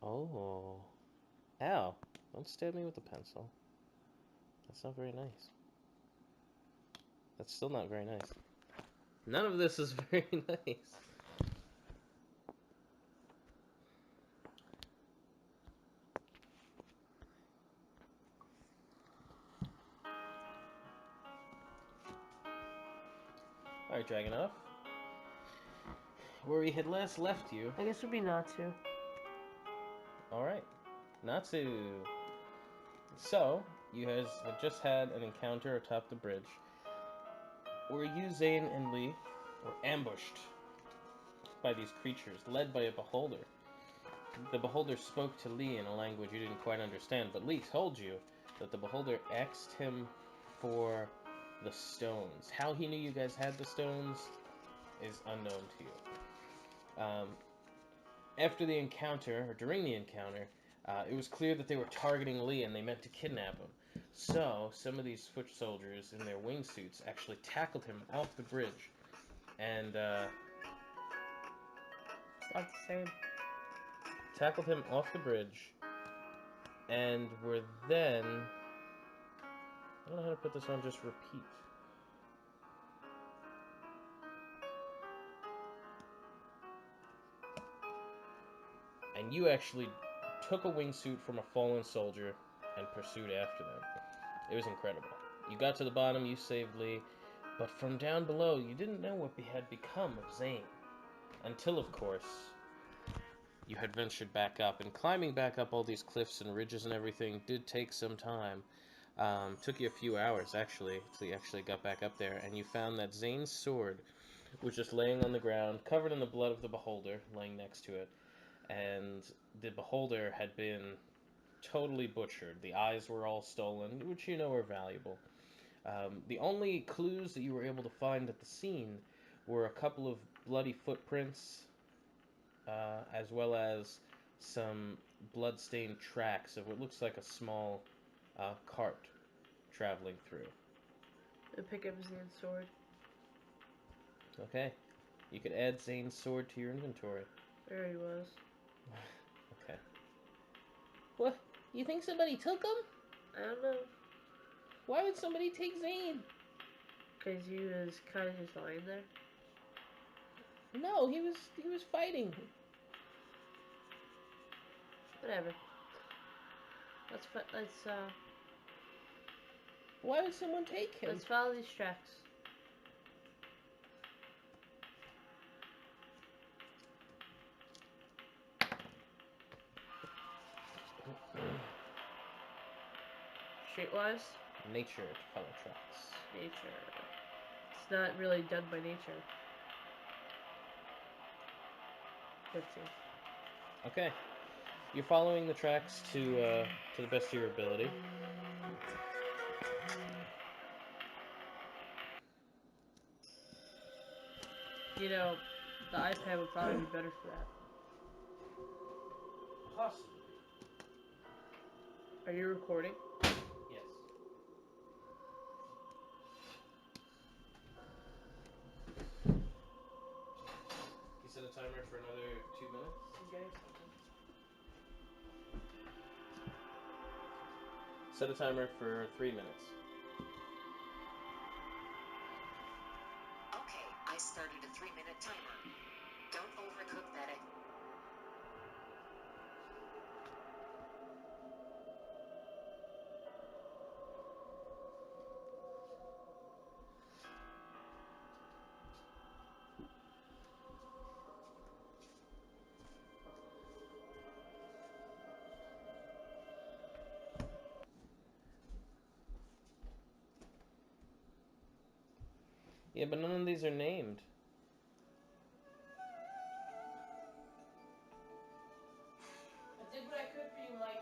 Oh. Ow. Don't stab me with the pencil. That's not very nice. That's still not very nice. None of this is very nice. Alright, Dragonov. Where we had last left you. I guess it would be Notsu. Alright. Natsu. So, you guys have just had an encounter atop the bridge where you, Zane and Lee, were ambushed by these creatures, led by a beholder. The beholder spoke to Lee in a language you didn't quite understand, but Lee told you that the beholder asked him for the stones. How he knew you guys had the stones is unknown to you. After the encounter, or during the encounter, it was clear that they were targeting Lee and they meant to kidnap him. So, some of these foot soldiers in their wingsuits actually tackled him off the bridge and Not the same. tackled him off the bridge and were then... I don't know how to put this on, just repeat. And you actually took a wingsuit from a fallen soldier and pursued after them. It was incredible. You got to the bottom, you saved Lee, but from down below, you didn't know what had become of Zane. Until, of course, you had ventured back up. And climbing back up all these cliffs and ridges and everything did take some time. Took you a few hours, actually, until you actually got back up there. And you found that Zane's sword was just laying on the ground, covered in the blood of the beholder, laying next to it. And the beholder had been totally butchered. The eyes were all stolen, which you know are valuable. The only clues that you were able to find at the scene were a couple of bloody footprints, as well as some blood-stained tracks of what looks like a small cart traveling through. I'll pick up Zane's sword. Okay. You could add Zane's sword to your inventory. There he was. Okay. What? You think somebody took him? I don't know. Why would somebody take Zane? Because he was kind of just lying there. No, he was fighting. Whatever. Why would someone take him? Let's follow these tracks. Streetwise? Nature to follow tracks. Nature. It's not really done by nature. 15. Okay. You're following the tracks to the best of your ability. You know, the iPad would probably be better for that. Possibly. Are you recording? Yes. You set a timer for another 2 minutes? Okay. Set a timer for 3 minutes. Okay, I started a 3-minute timer. Don't overcook that egg. Yeah, but none of these are named. I did what I could for you, Mike.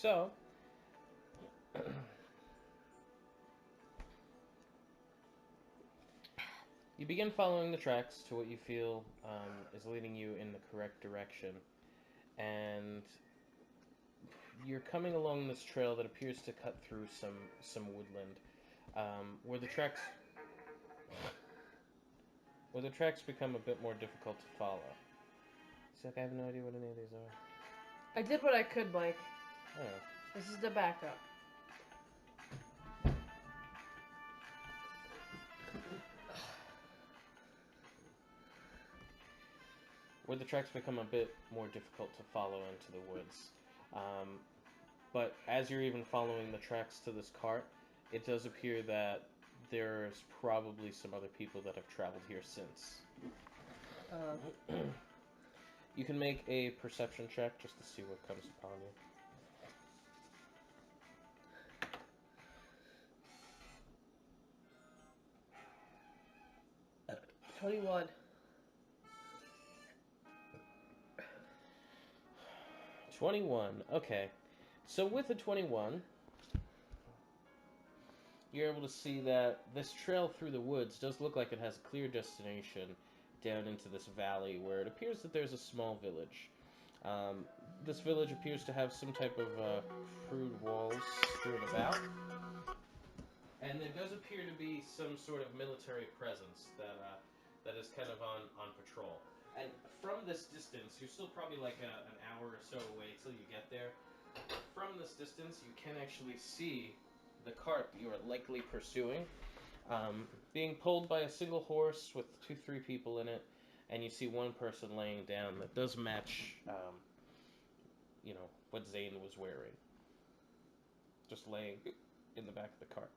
So, you begin following the tracks to what you feel is leading you in the correct direction, and you're coming along this trail that appears to cut through some woodland, where the tracks become a bit more difficult to follow. So I have no idea what any of these are. I did what I could, Mike. Oh. This is the backup. Where the tracks become a bit more difficult to follow into the woods. But as you're even following the tracks to this cart, it does appear that there's probably some other people that have traveled here since. You can make a perception check just to see what comes upon you. 21. 21. Okay. So with a 21, you're able to see that this trail through the woods does look like it has a clear destination down into this valley where it appears that there's a small village. This village appears to have some type of crude walls strewn about. And there does appear to be some sort of military presence that is kind of on patrol. And from this distance, you're still probably like an hour or so away till you get there. From this distance, you can actually see the cart that you are likely pursuing, being pulled by a single horse with 2-3 people in it, and you see one person laying down that does match, what Zane was wearing. Just laying in the back of the cart.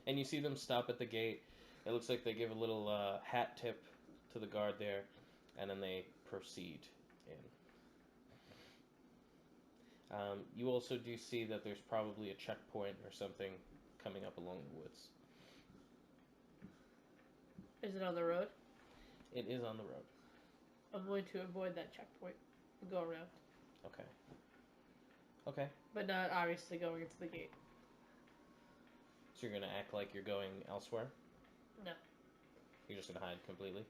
And you see them stop at the gate. It looks like they give a little hat tip to the guard there, and then they proceed in. You also do see that there's probably a checkpoint or something coming up along the woods. Is it on the road? It is on the road. I'm going to avoid that checkpoint and go around. Okay. Okay. But not obviously going into the gate. So you're gonna act like you're going elsewhere? No. You're just gonna hide completely?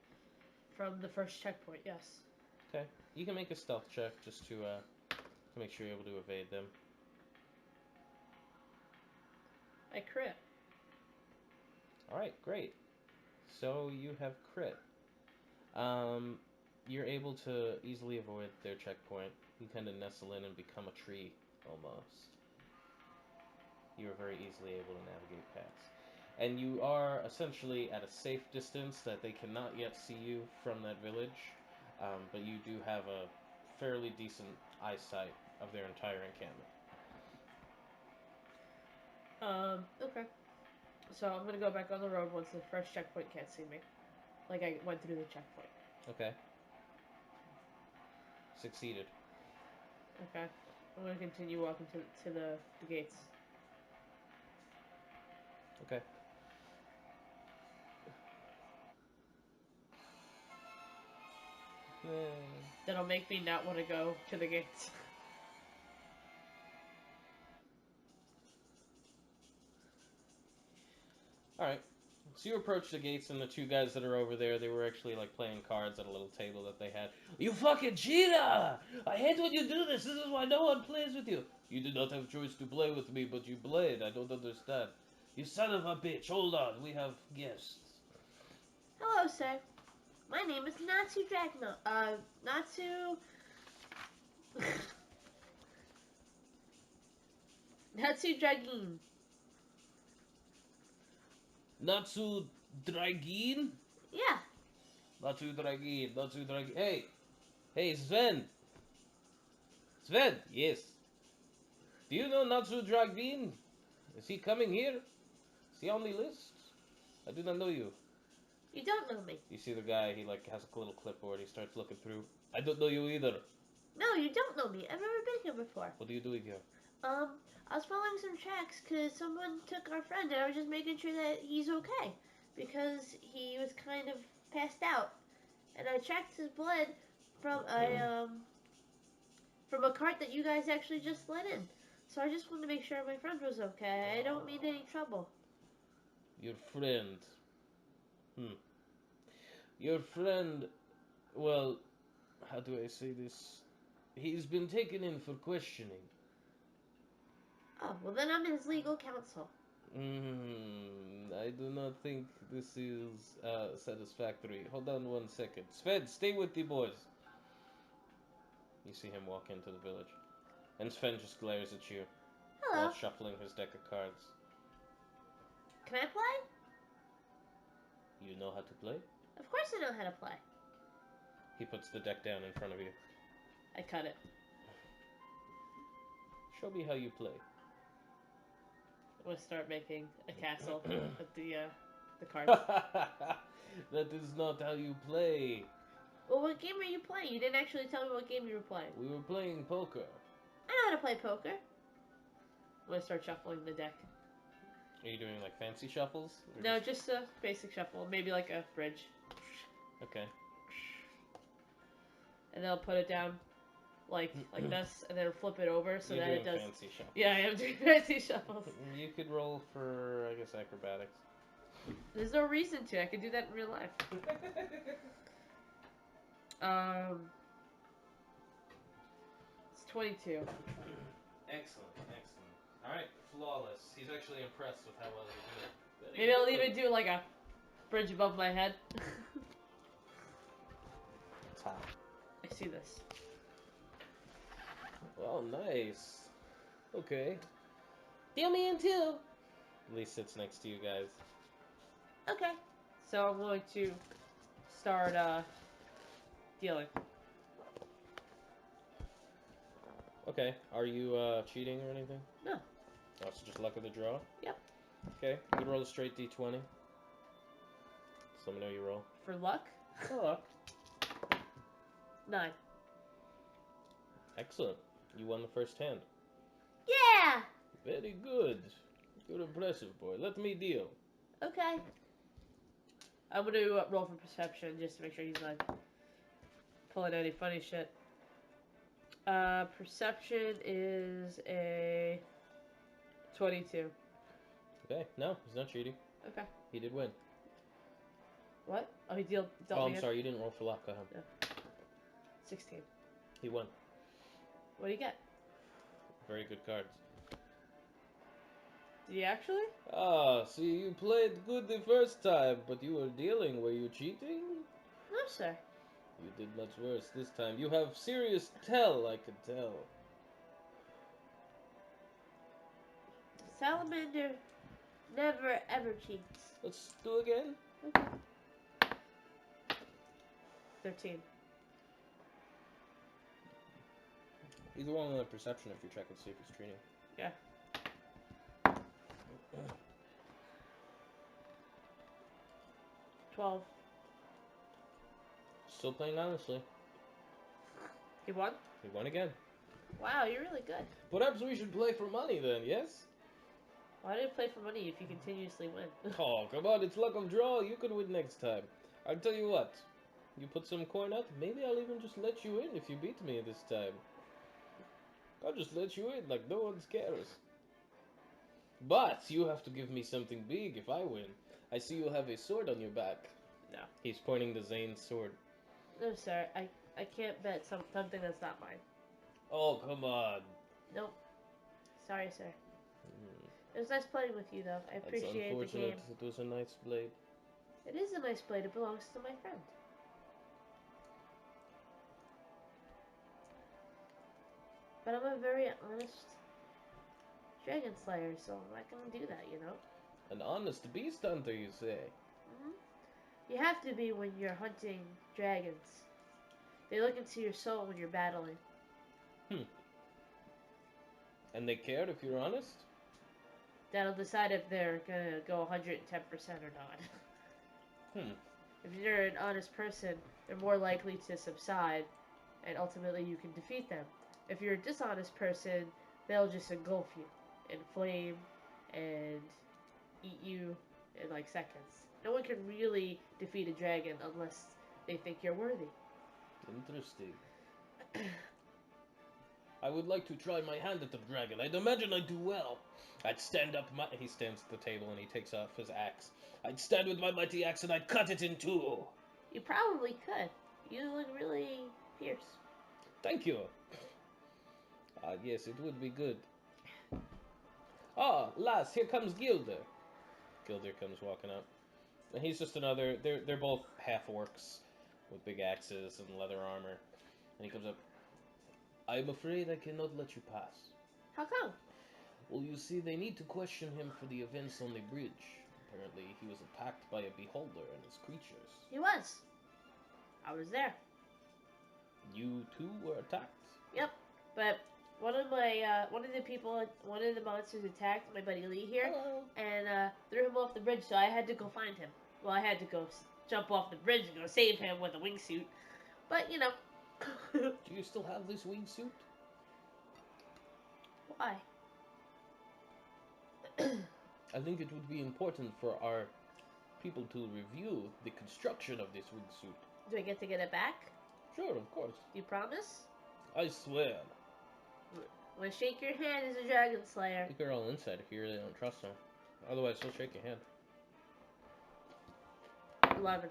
From the first checkpoint, yes. Okay. You can make a stealth check just to make sure you're able to evade them. I crit. Alright, great. So you have crit. You're able to easily avoid their checkpoint. You kind of nestle in and become a tree, almost. You are very easily able to navigate past. And you are essentially at a safe distance that they cannot yet see you from that village, but you do have a fairly decent eyesight of their entire encampment. Okay. So I'm gonna go back on the road once the first checkpoint can't see me. Like I went through the checkpoint. Okay. Succeeded. Okay. I'm gonna continue walking to the gates. Okay. That'll make me not want to go to the gates. Alright. So you approach the gates, and the two guys that are over there, they were actually like playing cards at a little table that they had. You fucking cheater! I hate when you do this! This is why no one plays with you! You did not have a choice to play with me, but you played. I don't understand. You son of a bitch! Hold on, we have guests. Hello, sir. My name is Notsu Dragno. Notsu... Notsu Dragin. Notsu Dragin? Yeah. Notsu Dragin, Notsu Dragin. Hey! Hey, Sven! Sven! Yes. Do you know Notsu Dragin? Is he coming here? Is he on the list? I do not know you. You don't know me. You see the guy, he like has a little clipboard, he starts looking through. I don't know you either. No, you don't know me. I've never been here before. What are you doing here? I was following some tracks because someone took our friend, and I was just making sure that he's okay. Because he was kind of passed out. And I tracked his blood from from a cart that you guys actually just let in. So I just wanted to make sure my friend was okay. I don't mean any trouble. Your friend. Your friend, well, how do I say this? He's been taken in for questioning. Oh, well then I'm his legal counsel. I do not think this is satisfactory. Hold on 1 second. Sven, stay with the boys. You see him walk into the village. And Sven just glares at you Hello. while shuffling his deck of cards. Can I play? You know how to play? Of course I know how to play. He puts the deck down in front of you. I cut it. Show me how you play. I'm gonna start making a castle with the cards. That is not how you play. Well, what game are you playing? You didn't actually tell me what game you were playing. We were playing poker. I know how to play poker. I'm gonna start shuffling the deck. Are you doing like fancy shuffles? No, just a basic shuffle. Maybe like a bridge. Okay. And then I'll put it down like this, and then flip it over so You're that doing it does. fancy shuffles. Yeah, I am doing fancy shuffles. You could roll for, I guess, acrobatics. There's no reason to. I could do that in real life. It's 22. Excellent. Alright, flawless. He's actually impressed with how well you do it. Maybe I'll even do like a bridge above my head. Top. I see this. Well, nice. Okay. Deal me in two. Lee sits next to you guys. Okay. So I'm going to start dealing. Okay. Are you cheating or anything? No. Oh, it's just luck of the draw? Yep. Okay. You roll a straight d20. Just let me know you roll. For luck? For luck. 9. Excellent. You won the first hand. Yeah! Very good. You're impressive, boy. Let me deal. Okay. I'm gonna roll for perception just to make sure he's not pulling any funny shit. Perception is a 22. Okay. No, he's not cheating. Okay. He did win. What? Oh, he dealt Oh, me I'm in? sorry. You didn't roll for luck. Go ahead. Yeah. 16. He won. What do you get? Very good cards. Did he actually? Ah, see, you played good the first time, but you were dealing. Were you cheating? No, sir. You did much worse this time. You have serious tell, I can tell. Salamander never ever cheats. Let's do again. Okay. 13. Either one on the perception if you check and see if he's cheating. Yeah. 12. Still playing honestly. He won? He won again. Wow, you're really good. Perhaps we should play for money then, yes? Why do you play for money if you continuously win? Oh, come on, it's luck of draw. You could win next time. I'll tell you what. You put some coin up, maybe I'll even just let you in if you beat me this time. I'll just let you in like no one cares. But you have to give me something big if I win. I see you have a sword on your back. No. He's pointing to Zane's sword. No, sir. I can't bet something that's not mine. Oh, come on. Nope. Sorry, sir. It was nice playing with you, though. I appreciate the That's game. unfortunate. It was a nice blade. It is a nice blade. It belongs to my friend. But I'm a very honest dragon slayer, so I'm not gonna do that, you know? An honest beast hunter, you say? You have to be when you're hunting dragons. They look into your soul when you're battling. And they care if you're honest? That'll decide if they're gonna go 110% or not. If you're an honest person, they're more likely to subside, and ultimately you can defeat them. If you're a dishonest person, they'll just engulf you in flame and eat you in like seconds. No one can really defeat a dragon unless they think you're worthy. Interesting. I would like to try my hand at the dragon. I'd imagine I'd do well. I'd stand up my... He stands at the table and he takes off his axe. I'd stand with my mighty axe and I'd cut it in two. You probably could. You look really fierce. Thank you. Ah, yes, it would be good. Ah, lass, here comes Gilder. Gilder comes walking up. And he's just another... They're both half-orcs with big axes and leather armor. And he comes up. I'm afraid I cannot let you pass. How come? Well, you see, they need to question him for the events on the bridge. Apparently, he was attacked by a beholder and his creatures. He was. I was there. You too were attacked? Yep. But one of the monsters attacked my buddy Lee here. Hello. And threw him off the bridge, so I had to go find him. Well, I had to go jump off the bridge and go save him with a wingsuit. But, you know. Do you still have this wingsuit? Why? I think it would be important for our people to review the construction of this wingsuit. Do I get to get it back? Sure, of course. Do you promise? I swear. I'm gonna shake your hand as a dragon slayer. I think they're all inside here. They don't trust him. Otherwise, he'll shake your hand. 11.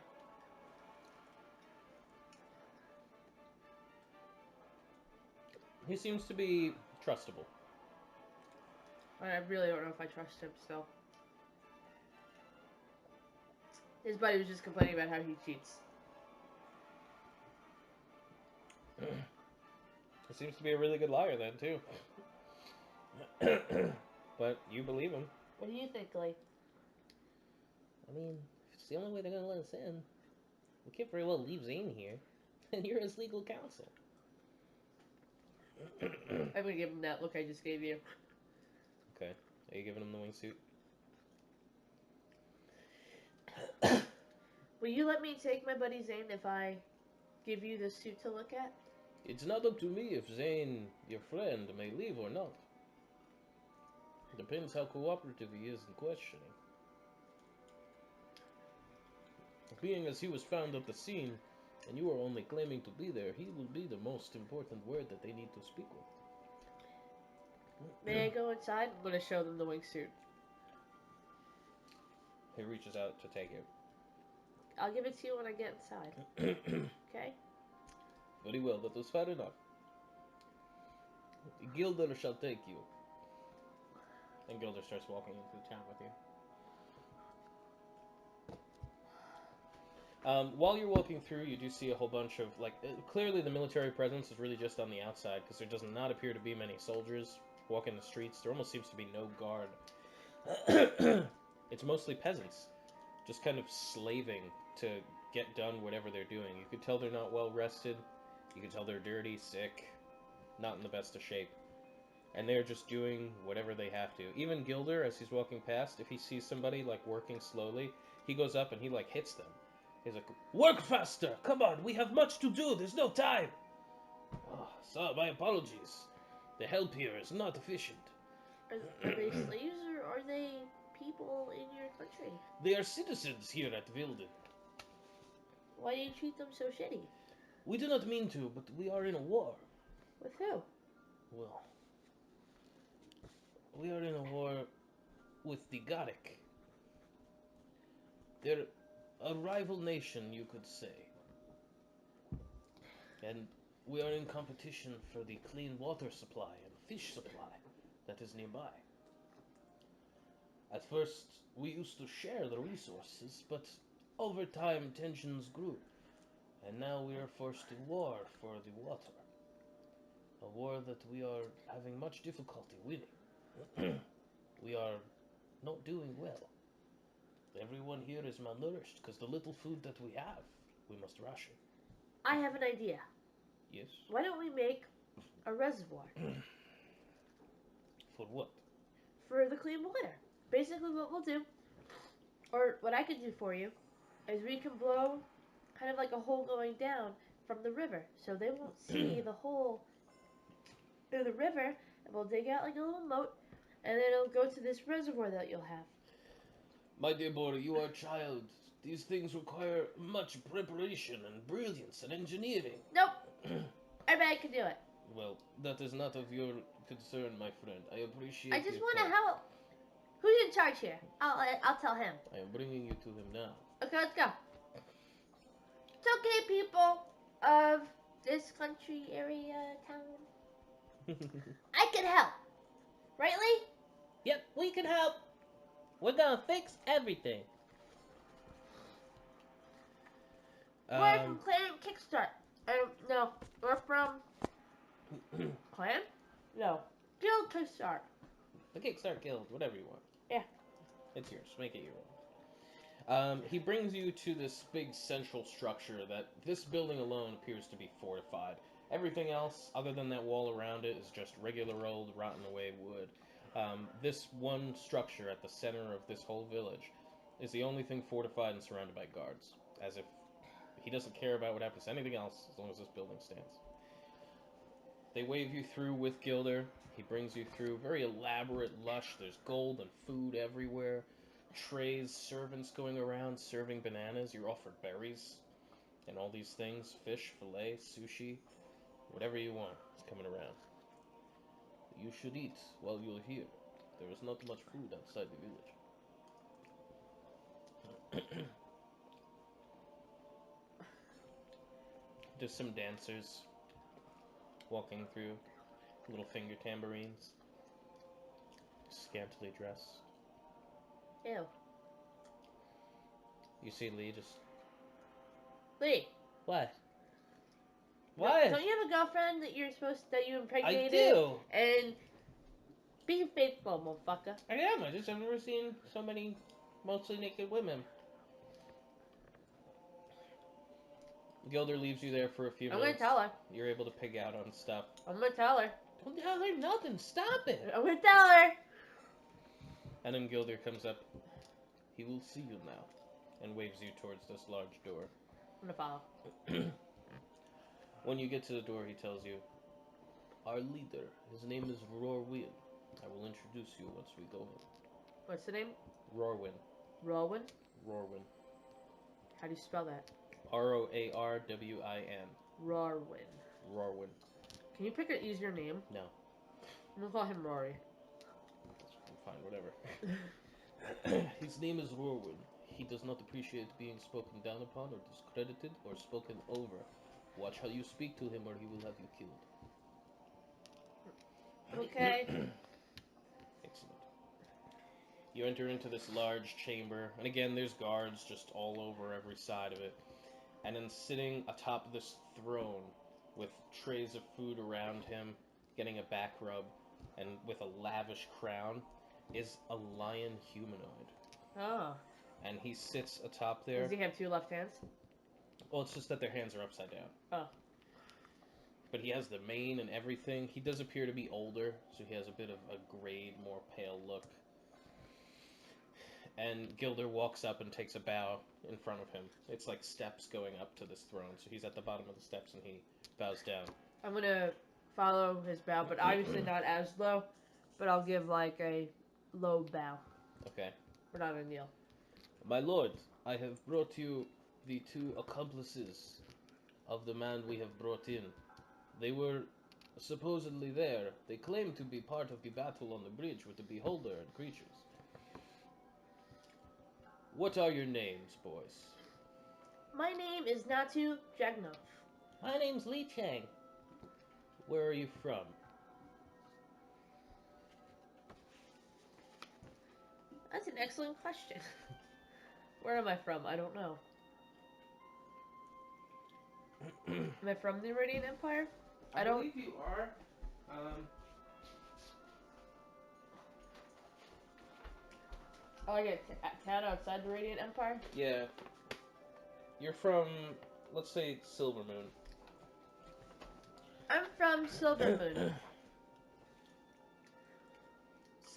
He seems to be trustable. I really don't know if I trust him still. His buddy was just complaining about how he cheats. He seems to be a really good liar then, too. But you believe him. What do you think, Lee? I mean, if it's the only way they're gonna let us in, we can't very well leave Zane here. And you're his legal counsel. I'm gonna give him that look I just gave you. Okay. Are you giving him the wingsuit? Will you let me take my buddy Zane if I give you this suit to look at? It's not up to me if Zane, your friend, may leave or not. Depends how cooperative he is in questioning. Being as he was found at the scene, and you are only claiming to be there, he will be the most important word that they need to speak with. May I go inside? I'm gonna show them the wingsuit. He reaches out to take it. I'll give it to you when I get inside. Okay? Very well, that was fair enough. Gilder shall take you. And Gilder starts walking into town with you. While you're walking through, you do see a whole bunch of, like, clearly the military presence is really just on the outside, because there does not appear to be many soldiers walking the streets. There almost seems to be no guard. It's mostly peasants, just kind of slaving to get done whatever they're doing. You could tell they're not well rested. You could tell they're dirty, sick, not in the best of shape. And they're just doing whatever they have to. Even Gilder, as he's walking past, if he sees somebody, like, working slowly, he goes up and he, like, hits them. He's like, work faster! Come on, we have much to do, there's no time! Oh, sir, my apologies. The help here is not efficient. Are they slaves or are they people in your country? They are citizens here at Wilden. Why do you treat them so shitty? We do not mean to, but we are in a war. With who? Well, we are in a war with the Garrick. They're a rival nation, you could say. And we are in competition for the clean water supply and fish supply that is nearby. At first, we used to share the resources, but over time tensions grew. And now we are forced to war for the water. A war that we are having much difficulty winning. We are not doing well. Everyone here is malnourished because the little food that we have, we must ration. I have an idea. Yes? Why don't we make a reservoir? For what? For the clean water. Basically what we'll do, or what I could do for you, is we can blow kind of like a hole going down from the river. So they won't see the hole in the river, and we'll dig out like a little moat, and then it'll go to this reservoir that you'll have. My dear boy, you are a child. These things require much preparation and brilliance and engineering. Nope. Everybody can do it. Well, that is not of your concern, my friend. I appreciate I just your want to thought. help. Who's in charge here? I'll tell him. I am bringing you to him now. Okay, let's go. It's okay, people of this country, area, town. I can help. Right, Lee? Yep, we can help. We're gonna fix everything. We're from Clan Kickstart. No, we're from Clan? No, Guild Kickstart. The Kickstart Guild, whatever you want. Yeah. It's yours. Make it your own. He brings you to this big central structure that this building alone appears to be fortified. Everything else, other than that wall around it, is just regular old rotten away wood. This one structure at the center of this whole village is the only thing fortified and surrounded by guards. As if he doesn't care about what happens to anything else as long as this building stands. They wave you through with Gilder. He brings you through. Very elaborate, lush. There's gold and food everywhere. Trays, servants going around serving bananas. You're offered berries and all these things. Fish, filet, sushi. Whatever you want is coming around. You should eat while you're here. There is not much food outside the village. There's some dancers walking through, little finger tambourines, scantily dressed. Ew. You see Lee just... Lee. What? What? Don't you have a girlfriend that you impregnated? I do! And be faithful, motherfucker. I am, I just have never seen so many mostly naked women. Gilder leaves you there for a few I'm minutes. gonna tell her. You're able to pig out on stuff. I'm gonna tell her. Don't tell her nothing, stop it! I'm gonna tell her. And then Gilder comes up. He will see you now. And waves you towards this large door. I'm gonna follow. When you get to the door, he tells you, our leader, his name is Rorwin. I will introduce you once we go in. What's the name? Rorwin. Rowan? Rorwin. How do you spell that? Roarwin. Rorwin. Rorwin. Can you pick an easier name? No. I'm gonna call him Rory. Fine, whatever. His name is Rorwin. He does not appreciate being spoken down upon or discredited or spoken over. Watch how you speak to him or he will have you killed. Okay. Excellent. You enter into this large chamber, and again, there's guards just all over every side of it. And then sitting atop this throne with trays of food around him, getting a back rub, and with a lavish crown, is a lion humanoid. Oh. And he sits atop there. Does he have two left hands? Well, it's just that their hands are upside down. Oh. But he has the mane and everything. He does appear to be older, so he has a bit of a grayed, more pale look. And Gilder walks up and takes a bow in front of him. It's like steps going up to this throne, so he's at the bottom of the steps and he bows down. I'm gonna follow his bow, but obviously not as low. But I'll give like a low bow. Okay. We're not gonna kneel. My lord, I have brought you the two accomplices of the man we have brought in. They were supposedly there. They claim to be part of the battle on the bridge with the Beholder and creatures. What are your names, boys? My name is Notsu Jagnov. My name's Li Chang. Where are you from? That's an excellent question. Where am I from? I don't know. Am I from the Radiant Empire? I don't believe you are. Oh, I get a town outside the Radiant Empire? Yeah. You're from, let's say, Silvermoon. I'm from Silvermoon.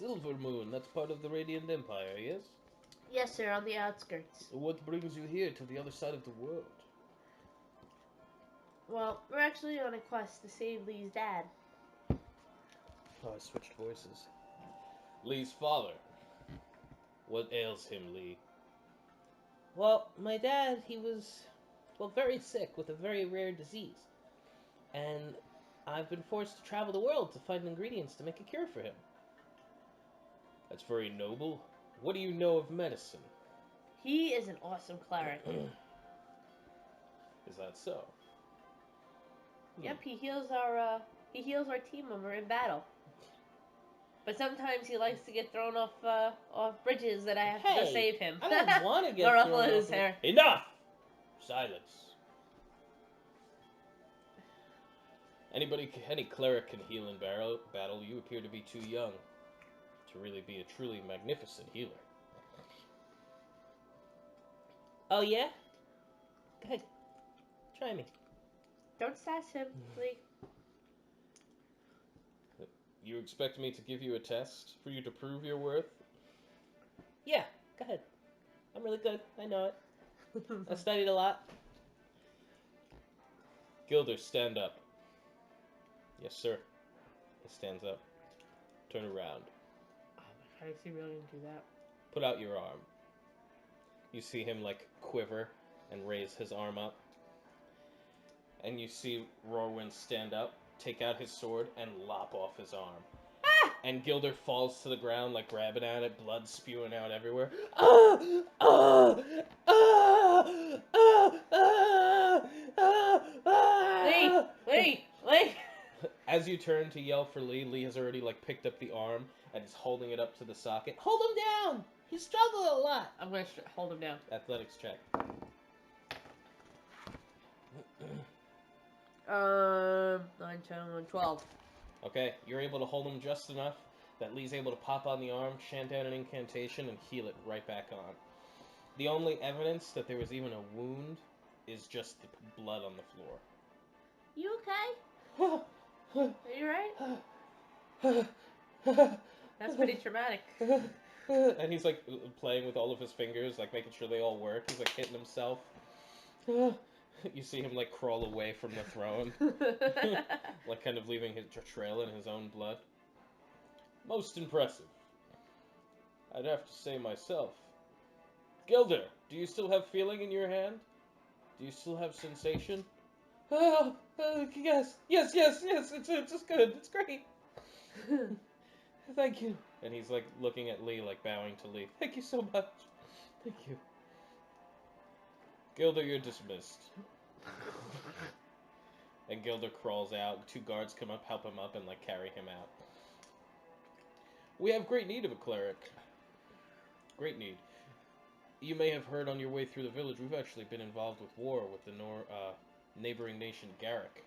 Silvermoon, that's part of the Radiant Empire, yes? Yes, sir, on the outskirts. What brings you here to the other side of the world? Well, we're actually on a quest to save Lee's dad. Oh, I switched voices. Lee's father. What ails him, Lee? Well, my dad, he was, very sick with a very rare disease. And I've been forced to travel the world to find ingredients to make a cure for him. That's very noble. What do you know of medicine? He is an awesome cleric. Is that so? Yep, he heals our team when we're in battle. But sometimes he likes to get thrown off bridges that I have to go save him. I don't want to get Or thrown ruffle off. his hair. Enough! Silence. Any cleric can heal in battle. You appear to be too young to really be a truly magnificent healer. Oh, yeah? Go ahead. Try me. Don't sass him, Lee. You expect me to give you a test for you to prove your worth? Yeah, go ahead. I'm really good. I know it. I studied a lot. Gilder, stand up. Yes, sir. He stands up. Turn around. Oh my god, is he really gonna do that? Put out your arm. You see him, like, quiver and raise his arm up. And you see Rorwin stand up, take out his sword, and lop off his arm. Ah! And Gilder falls to the ground, like, grabbing at it, blood spewing out everywhere. Ah! Ah! Ah! Ah! Ah! Ah! Ah! Lee! As you turn to yell for Lee, Lee has already, like, picked up the arm and is holding it up to the socket. Hold him down! He struggled a lot! I'm gonna hold him down. Athletics check. 9, 10, 12. Okay, you're able to hold him just enough that Lee's able to pop on the arm, chant out an incantation, and heal it right back on. The only evidence that there was even a wound is just the blood on the You okay? floor. Are you right? That's pretty traumatic. And he's like playing with all of his fingers, like making sure they all work. He's like hitting himself. You see him like crawl away from the throne, like kind of leaving his trail in his own blood. Most impressive. I'd have to say myself. Gilder, do you still have feeling in your hand? Do you still have sensation? Oh, yes. It's good. It's great. Thank you. And he's like looking at Lee, like bowing to Lee. Thank you so much. Thank you. Gilder, you're dismissed. And Gilder crawls out. 2 guards come up, help him up, and like carry him out. We have great need of a cleric. Great need. You may have heard on your way through the village, we've actually been involved with war with the neighboring nation Garrick.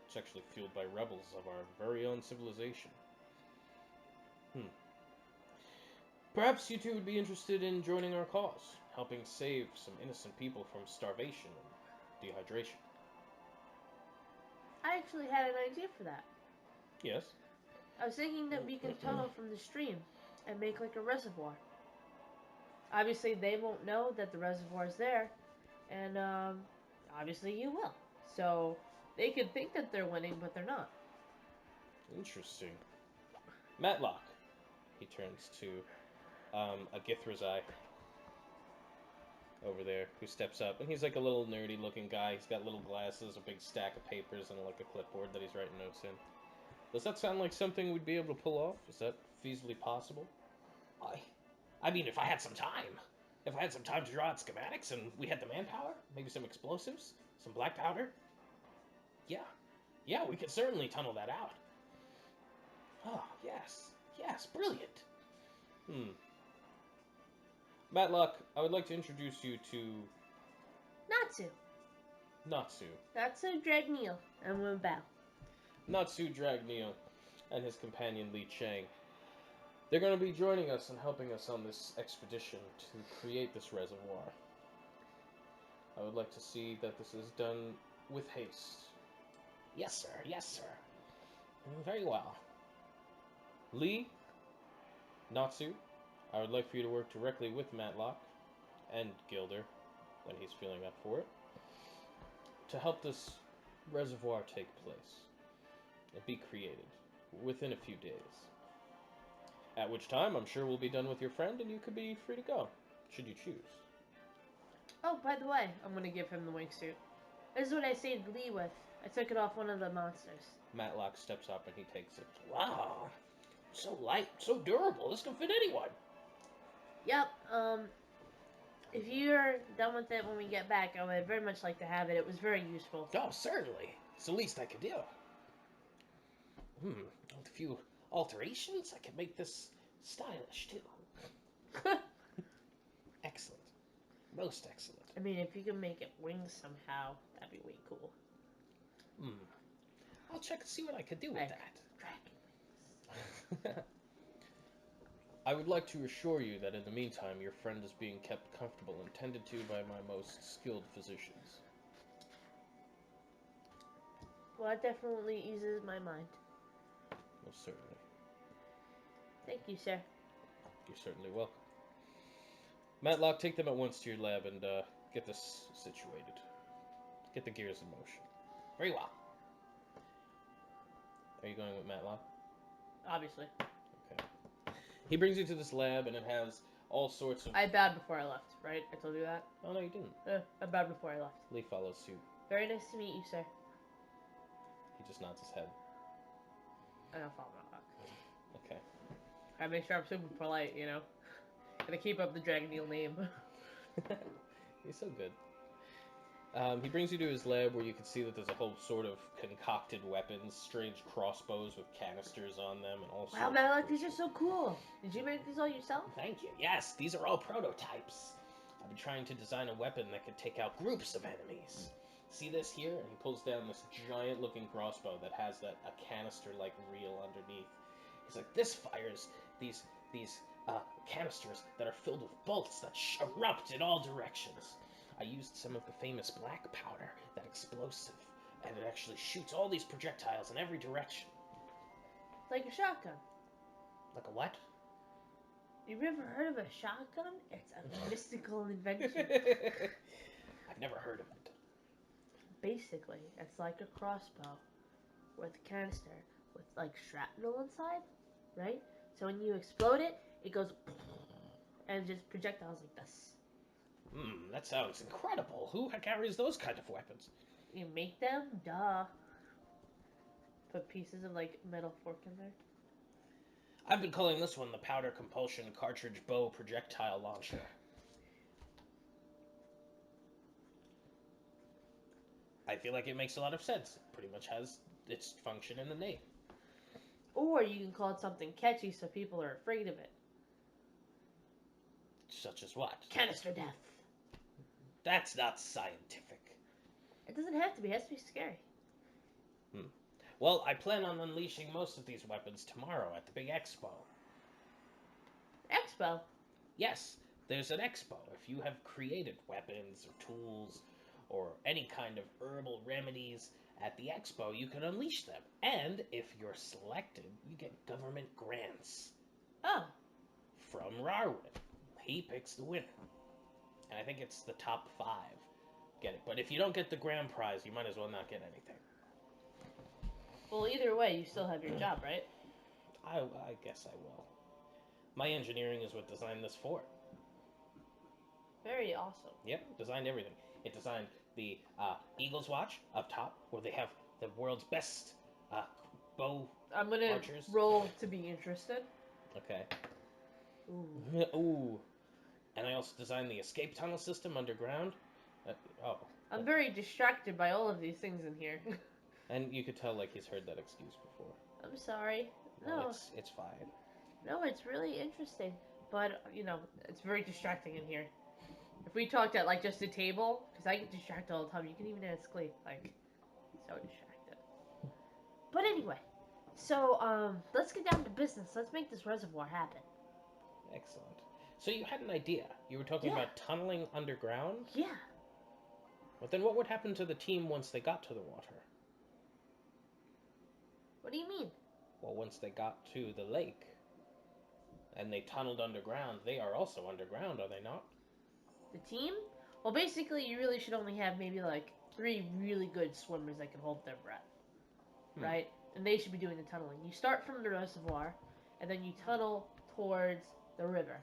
It's actually fueled by rebels of our very own civilization. Perhaps you two would be interested in joining our cause, helping save some innocent people from starvation and dehydration. I actually had an idea for that. Yes? I was thinking that we can tunnel from the stream and make like a reservoir. Obviously, they won't know that the reservoir is there, and obviously you will. So they could think that they're winning, but they're not. Interesting. Matlock. He turns to a Githrazai over there, who steps up, and he's like a little nerdy looking guy. He's got little glasses, a big stack of papers, and like a clipboard that he's writing notes in. Does that sound like something we'd be able to pull off? Is that feasibly possible? I mean, if I had some time. If I had some time to draw out schematics and we had the manpower, maybe some explosives, some black powder. Yeah, we could certainly tunnel that out. Oh, yes, brilliant. Matlock, I would like to introduce you to Notsu. Notsu Dragneel. I'm gonna bow. Notsu Dragneel and his companion Li Chang. They're going to be joining us and helping us on this expedition to create this reservoir. I would like to see that this is done with haste. Yes, sir. Very well. Lee, Notsu, I would like for you to work directly with Matlock and Gilder, when he's feeling up for it, to help this reservoir take place and be created within a few days. At which time, I'm sure we'll be done with your friend, and you could be free to go, should you choose. Oh, by the way, I'm gonna give him the wingsuit. This is what I saved Lee with. I took it off one of the monsters. Matlock steps up and he takes it. Wow, so light, so durable. This can fit anyone. Yep. If you're done with it when we get back, I would very much like to have it. It was very useful. Oh, certainly. It's the least I could do. With a few alterations, I could make this stylish too. Excellent. Most excellent. I mean, if you can make it wings somehow, that'd be way cool. I'll check and see what I could do with Like that. dragon I would like to assure you that in the meantime, your friend is being kept comfortable and tended to by my most skilled physicians. Well, that definitely eases my mind. Most certainly. Thank you, sir. You're certainly welcome. Matlock, take them at once to your lab and get this situated. Get the gears in motion. Very well. Are you going with Matlock? Obviously. Okay. He brings you to this lab, and it has all sorts of... I bowed before I left, right? I told you that? Oh, no, you didn't. I bowed before I left. Lee follows suit. Very nice to meet you, sir. He just nods his head. I don't follow Matlock. Okay. I make sure I'm super polite, you know? Gotta keep up the Dragon Eel name. He's so good. He brings you to his lab where you can see that there's a whole sort of concocted weapons, strange crossbows with canisters on them, and all sorts Wow, of Matlock, these crazy- are so cool. Did you make these all yourself? Thank you. Yes, these are all prototypes. I've been trying to design a weapon that could take out groups of enemies. See this here? And he pulls down this giant-looking crossbow that has a canister-like reel underneath. He's like, this fires these canisters that are filled with bolts that erupt in all directions. I used some of the famous black powder, that explosive, and it actually shoots all these projectiles in every direction. Like a shotgun. Like a what? You've ever heard of a shotgun? It's a mystical invention. I've never heard of it. Basically, it's like a crossbow with a canister with like shrapnel inside, right? So when you explode it, it goes and just projectiles like this. That sounds incredible. Who carries those kind of weapons? You make them? Duh. Put pieces of like metal fork in there. I've been calling this one the Powder Compulsion Cartridge Bow Projectile Launcher. I feel like it makes a lot of sense. It pretty much has its function in the name. Or you can call it something catchy so people are afraid of it. Such as what? Canister death. That's not scientific. It doesn't have to be. It has to be scary. Well, I plan on unleashing most of these weapons tomorrow at the big expo. Expo. Yes, there's an expo. If you have created weapons or tools or any kind of herbal remedies at the expo, you can unleash them. And if you're selected, you get government grants. Oh. From Rarwood. He picks the winner. And I think it's the top 5 get it. But if you don't get the grand prize, you might as well not get anything. Well, either way, you still have your job, right? I guess I will. My engineering is what designed this fort. Very awesome. Yep, designed everything. It designed the Eagle's Watch up top, where they have the world's best bow I'm gonna archers. roll to be interested. Okay. Ooh. Ooh. And I also designed the escape tunnel system underground. I'm very distracted by all of these things in here. And you could tell, like, he's heard that excuse before. I'm sorry. Well, No. it's fine. No, it's really interesting. But, you know, it's very distracting in here. If we talked at, like, just a table, because I get distracted all the time. You can even ask Lee. Like, so distracted. But anyway. So, let's get down to business. Let's make this reservoir happen. Excellent. So you had an idea. You were talking Yeah. about tunneling underground? Yeah. But then what would happen to the team once they got to the water? What do you mean? Well, once they got to the lake and they tunneled underground, they are also underground, are they not? The team? Well, basically, you really should only have maybe, like, 3 really good swimmers that can hold their breath. Right? And they should be doing the tunneling. You start from the reservoir, and then you tunnel towards the river.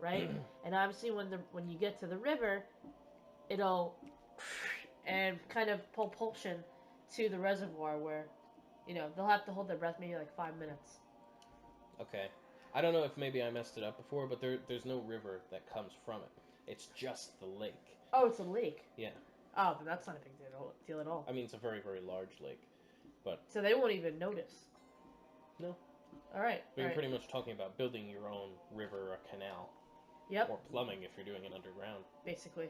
Right? And obviously, when you get to the river, it'll and kind of propulsion to the reservoir where, they'll have to hold their breath maybe like 5 minutes. Okay. I don't know if maybe I messed it up before, but there's no river that comes from it. It's just the lake. Oh, it's a lake. Yeah. Oh, then that's not a big deal at all. I mean, it's a very, very large lake, but... So they won't even notice. No. Alright. But you're pretty much talking about building your own river or canal. Yep. Or plumbing if you're doing it underground. Basically.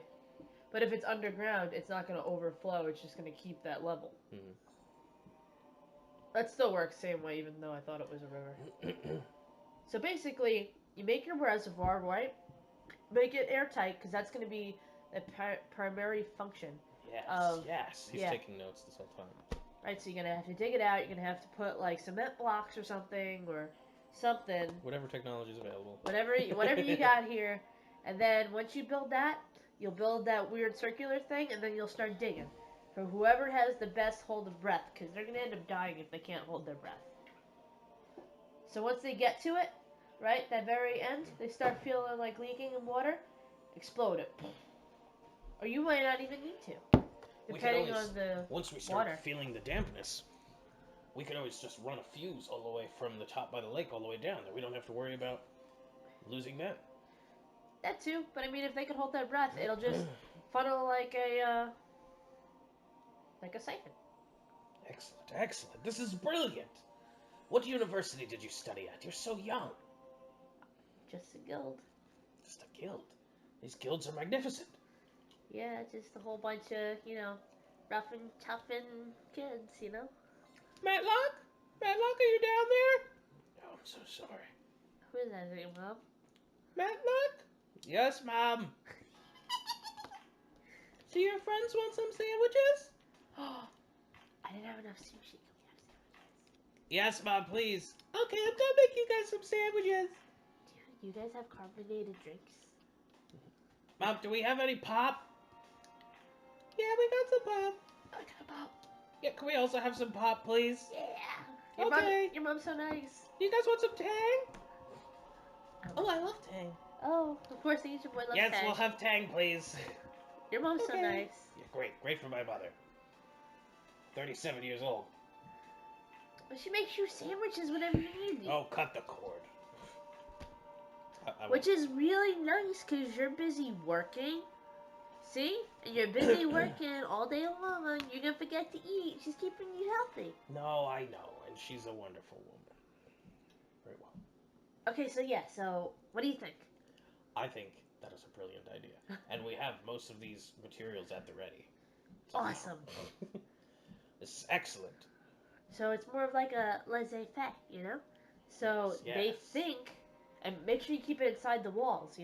But if it's underground, it's not going to overflow. It's just going to keep that level. Mm-hmm. That still works same way, even though I thought it was a river. So basically, you make your reservoir, right? Make it airtight, because that's going to be the primary function. Yes. He's taking notes this whole time. Right, so you're going to have to dig it out. You're going to have to put, like, cement blocks or something, Whatever technology is available. Whatever you got here. And then once you build that, you'll build that weird circular thing, and then you'll start digging. For whoever has the best hold of breath, because they're going to end up dying if they can't hold their breath. So once they get to it, right, that very end, they start feeling like leaking in water, explode it. Or you might not even need to, depending on the once we start feeling the dampness, we could always just run a fuse all the way from the top by the lake all the way down. There, we don't have to worry about losing that. That too, but I mean, if they can hold their breath, it'll just funnel like a siphon. Excellent. This is brilliant. What university did you study at? You're so young. Just a guild. Just a guild. These guilds are magnificent. Yeah, just a whole bunch of, rough and tough and kids, Matlock? Matlock, are you down there? Oh, I'm so sorry. Who is that, your mom? Matlock? Yes, Mom. Do your friends want some sandwiches? I didn't have enough sushi. Can we have sandwiches? Yes, Mom, please. Okay, I'm gonna make you guys some sandwiches. Do you guys have carbonated drinks? Mom, do we have any pop? Yeah, we got some pop. I got a pop. Yeah, can we also have some pop, please? Yeah. Your mom's so nice. You guys want some Tang? Oh, I love Tang. Oh, of course, the Asian boy loves Yes, Tang. we'll have Tang, please. Your mom's so nice. Yeah, great for my mother. 37 years old. But she makes you sandwiches whenever you need me. Oh, cut the cord. Which is really nice, because you're busy working. See? And you're busy working all day long. You're going to forget to eat. She's keeping you healthy. No, I know. And she's a wonderful woman. Very well. Okay, so what do you think? I think that is a brilliant idea. And we have most of these materials at the ready. Awesome. This is excellent. So it's more of like a laissez-faire, So Yes. they think, and make sure you keep it inside the walls,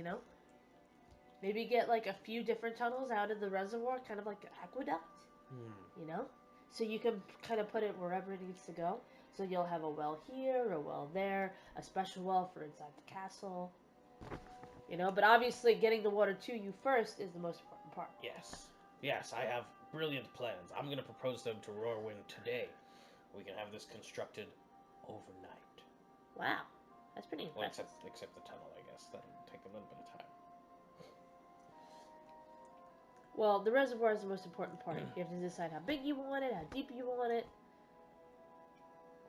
Maybe get like a few different tunnels out of the reservoir, kind of like an aqueduct, So you can kind of put it wherever it needs to go. So you'll have a well here, a well there, a special well for inside the castle. But obviously getting the water to you first is the most important part. Yes, I have brilliant plans. I'm going to propose them to Roarwind today. We can have this constructed overnight. Wow, that's pretty impressive. Well, except the tunnel, I guess. That'll take a little bit of time. Well, the reservoir is the most important part. You have to decide how big you want it, how deep you want it.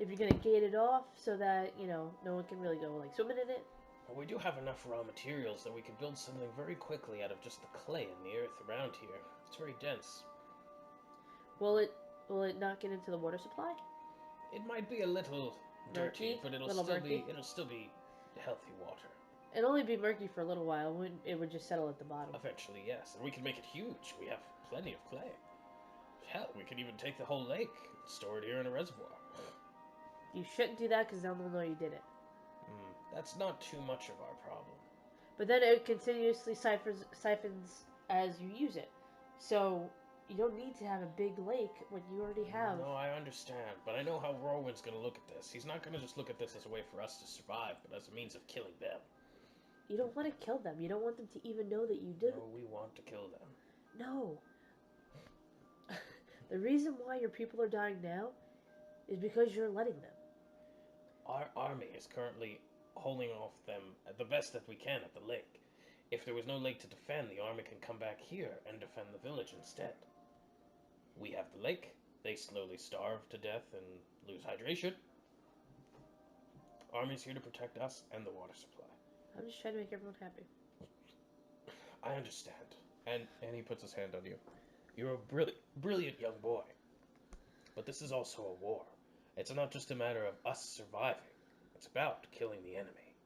If you're going to gate it off so that, no one can really go, swimming in it. Well, we do have enough raw materials that we could build something very quickly out of just the clay and the earth around here. It's very dense. Will it not get into the water supply? It might be a little dirty, but it'll still be healthy water. It'll only be murky for a little while. It would just settle at the bottom. Eventually, yes. And we can make it huge. We have plenty of clay. Hell, we could even take the whole lake and store it here in a reservoir. You shouldn't do that because then they'll know you did it. That's not too much of our problem. But then it continuously siphons as you use it. So you don't need to have a big lake when you already have... No, I understand. But I know how Roarwind's going to look at this. He's not going to just look at this as a way for us to survive, but as a means of killing them. You don't want to kill them. You don't want them to even know that you did it. No, we want to kill them. No. The reason why your people are dying now is because you're letting them. Our army is currently holding off them the best that we can at the lake. If there was no lake to defend, the army can come back here and defend the village instead. We have the lake. They slowly starve to death and lose hydration. Army's here to protect us and the water supply. I'm just trying to make everyone happy. I understand. And he puts his hand on you. You're a brilliant young boy. But this is also a war. It's not just a matter of us surviving. It's about killing the enemy.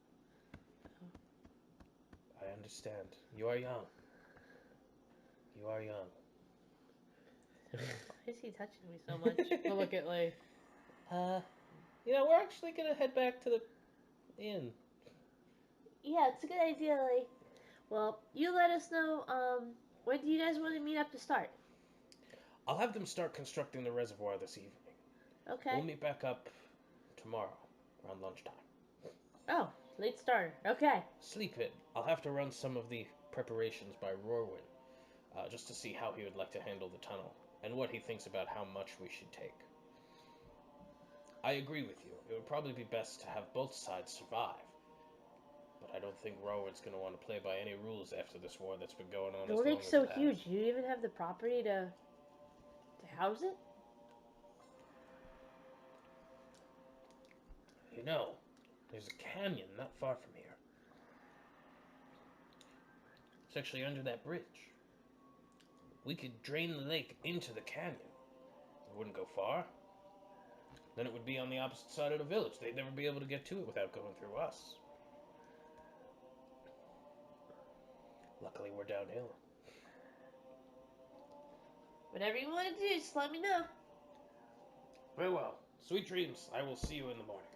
I understand. You are young. You are young. Why is he touching me so much? We'll look at Lee. We're actually gonna head back to the inn. Yeah, it's a good idea, Lee. Well, you let us know, when do you guys want to meet up to start? I'll have them start constructing the reservoir this evening. Okay. We'll meet back up tomorrow, around lunchtime. Oh, late starter. Okay. Sleep in. I'll have to run some of the preparations by Rorwin, just to see how he would like to handle the tunnel, and what he thinks about how much we should take. I agree with you. It would probably be best to have both sides survive. But I don't think Rorwin's going to want to play by any rules after this war that's been going on. The lake's so huge. Do you even have the property to house it? You know, there's a canyon not far from here. It's actually under that bridge. We could drain the lake into the canyon. It wouldn't go far. Then it would be on the opposite side of the village. They'd never be able to get to it without going through us. Luckily, we're downhill. Whatever you want to do, just let me know. Very well. Sweet dreams. I will see you in the morning.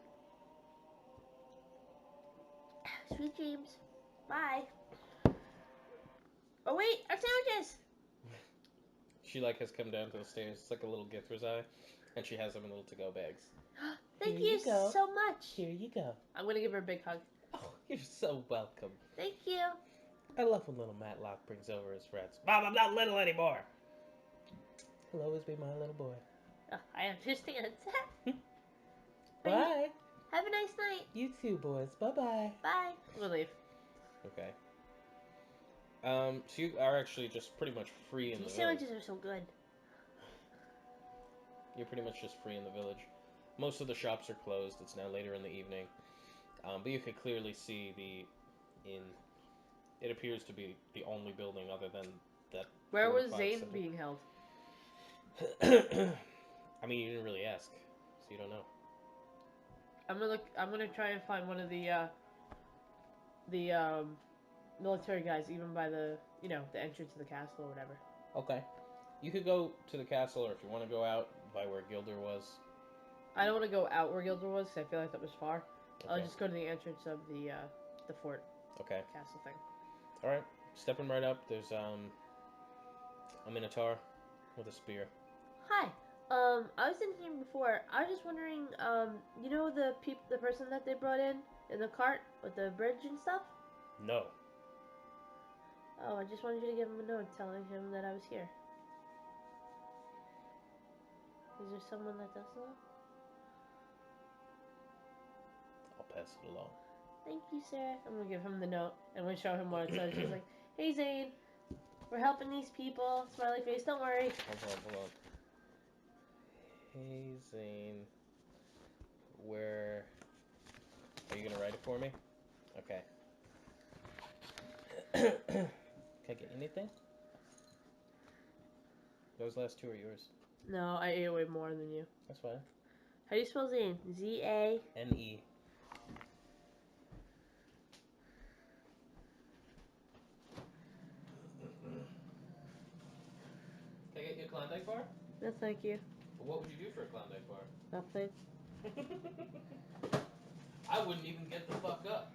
Sweet dreams. Bye. Oh wait, our sandwiches! She has come down to the stairs. It's like a little gift for Zai. And she has them in little to-go bags. Thank you so much. Here you go. I'm gonna give her a big hug. Oh, you're so welcome. Thank you. I love when little Matlock brings over his friends. Mom, I'm not little anymore. He'll always be my little boy. Oh, I understand. Bye. Have a nice night. You too, boys. Bye-bye. Bye. We'll leave. Okay. So you are actually just pretty much free in the These village. sandwiches are so good. You're pretty much just free in the village. Most of the shops are closed. It's now later in the evening. But you could clearly see the inn. It appears to be the only building other than that. Where was Zane being held? I mean, you didn't really ask, so you don't know. I'm gonna try and find one of the military guys, even by the the entrance to the castle or whatever. Okay. You could go to the castle, or if you want to go out by where Gilder was. I don't want to go out where Gilder was, because I feel like that was far. Okay. I'll just go to the entrance of the fort. Okay. Castle thing. All right. Stepping right up, there's a minotaur with a spear. Hi. I was in here before. I was just wondering, you know the person that they brought in the cart with the bridge and stuff? No. Oh, I just wanted you to give him a note telling him that I was here. Is there someone that does know? I'll pass it along. Thank you, sir. I'm gonna give him the note and we'll show him what it says. He's like, hey Zane, we're helping these people. Smiley face, don't worry. Hold on. Hey Zane, where are you gonna write it for me? Okay. Can I get anything? Those last two are yours. No, I ate way more than you. That's fine. How do you spell Zane? Z-A... N-E. Can I get you a Klondike bar? No, thank you. What would you do for a Klondike bar? Nothing. I wouldn't even get the fuck up.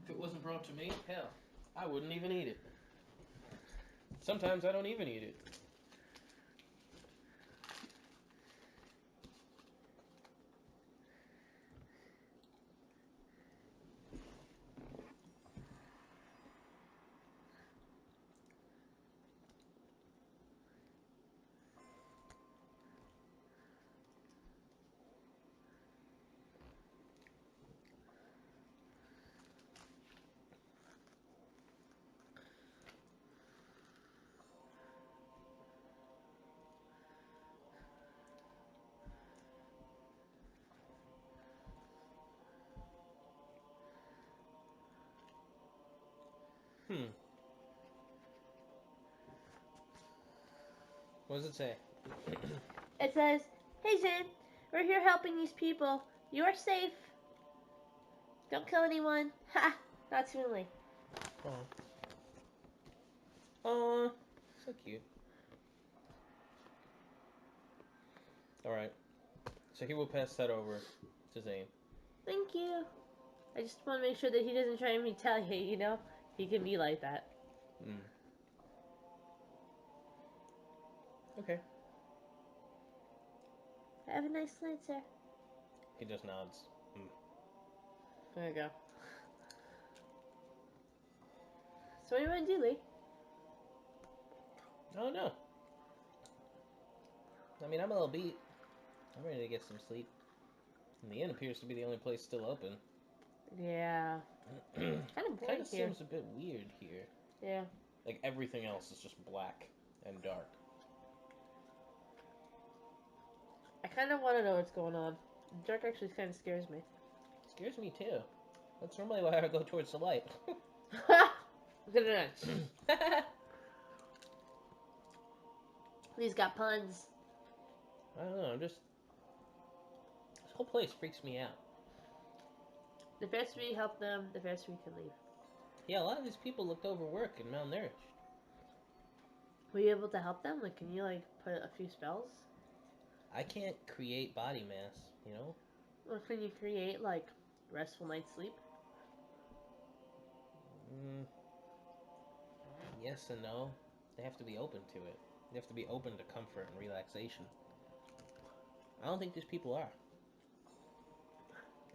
If it wasn't brought to me, hell, I wouldn't even eat it. Sometimes I don't even eat it. What does it say? It says, "Hey Zane, we're here helping these people. You are safe. Don't kill anyone." Ha! Notsu and Lee. Oh, so cute. All right. So he will pass that over to Zane. Thank you. I just want to make sure that he doesn't try and retaliate, you know? He can be like that. Mm. Okay. Have a nice night, sir. He just nods. There you go. So what do you want to do, Lee? I don't know. I mean, I'm a little beat. I'm ready to get some sleep. And the inn appears to be the only place still open. Yeah. Kind of boring Kind of here. seems a bit weird here. Yeah. Like, everything else is just black and dark. I kind of want to know what's going on. The dark actually kind of scares me. Scares me, too. That's normally why I go towards the light. Good enough. He's got puns. I don't know, this whole place freaks me out. The faster we help them, the faster we can leave. Yeah, a lot of these people looked overworked and malnourished. Were you able to help them? Like, can you, like, put a few spells? I can't create body mass, you know? Or can you create, like, restful night's sleep? Yes and no. They have to be open to it. They have to be open to comfort and relaxation. I don't think these people are.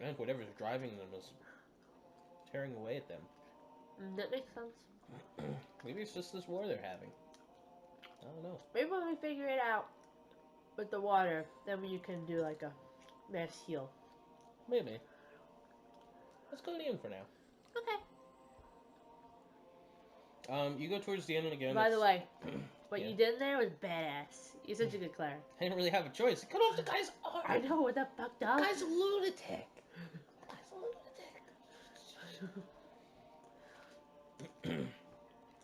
I think whatever's driving them is tearing away at them. That makes sense. Maybe it's just this war they're having. I don't know. Maybe when we figure it out with the water, then you can do, like, a mass heal. Maybe. Let's go to the inn for now. Okay. You go towards the end again. By the way, what Yeah. you did there was badass. You're such a good player. I didn't really have a choice. Cut off the guy's arm. I know, what the fucked up? The guy's a lunatic. The guy's a lunatic.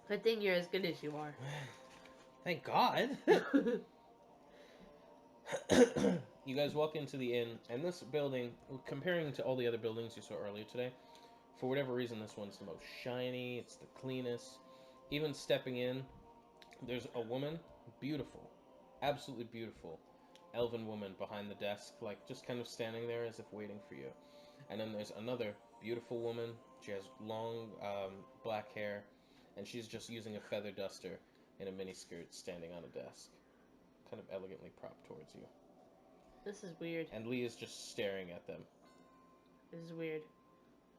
Good thing you're as good as you are. Thank God. You guys walk into the inn, and this building, comparing to all the other buildings you saw earlier today, for whatever reason, this one's the most shiny, it's the cleanest. Even stepping in, there's a woman, beautiful, absolutely beautiful, elven woman behind the desk, like just kind of standing there as if waiting for you. And then there's another beautiful woman, she has long black hair, and she's just using a feather duster in a miniskirt standing on a desk, kind of elegantly propped towards you. This is weird. And Lee is just staring at them. This is weird.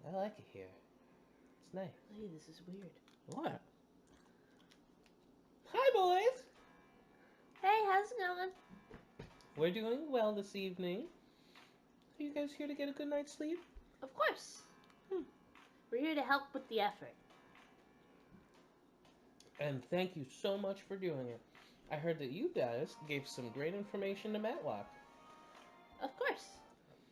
I like it here. It's nice. Hey, this is weird. What? Hi, boys! Hey, how's it going? We're doing well this evening. Are you guys here to get a good night's sleep? Of course. We're here to help with the effort. And thank you so much for doing it. I heard that you guys gave some great information to Matlock. Of course.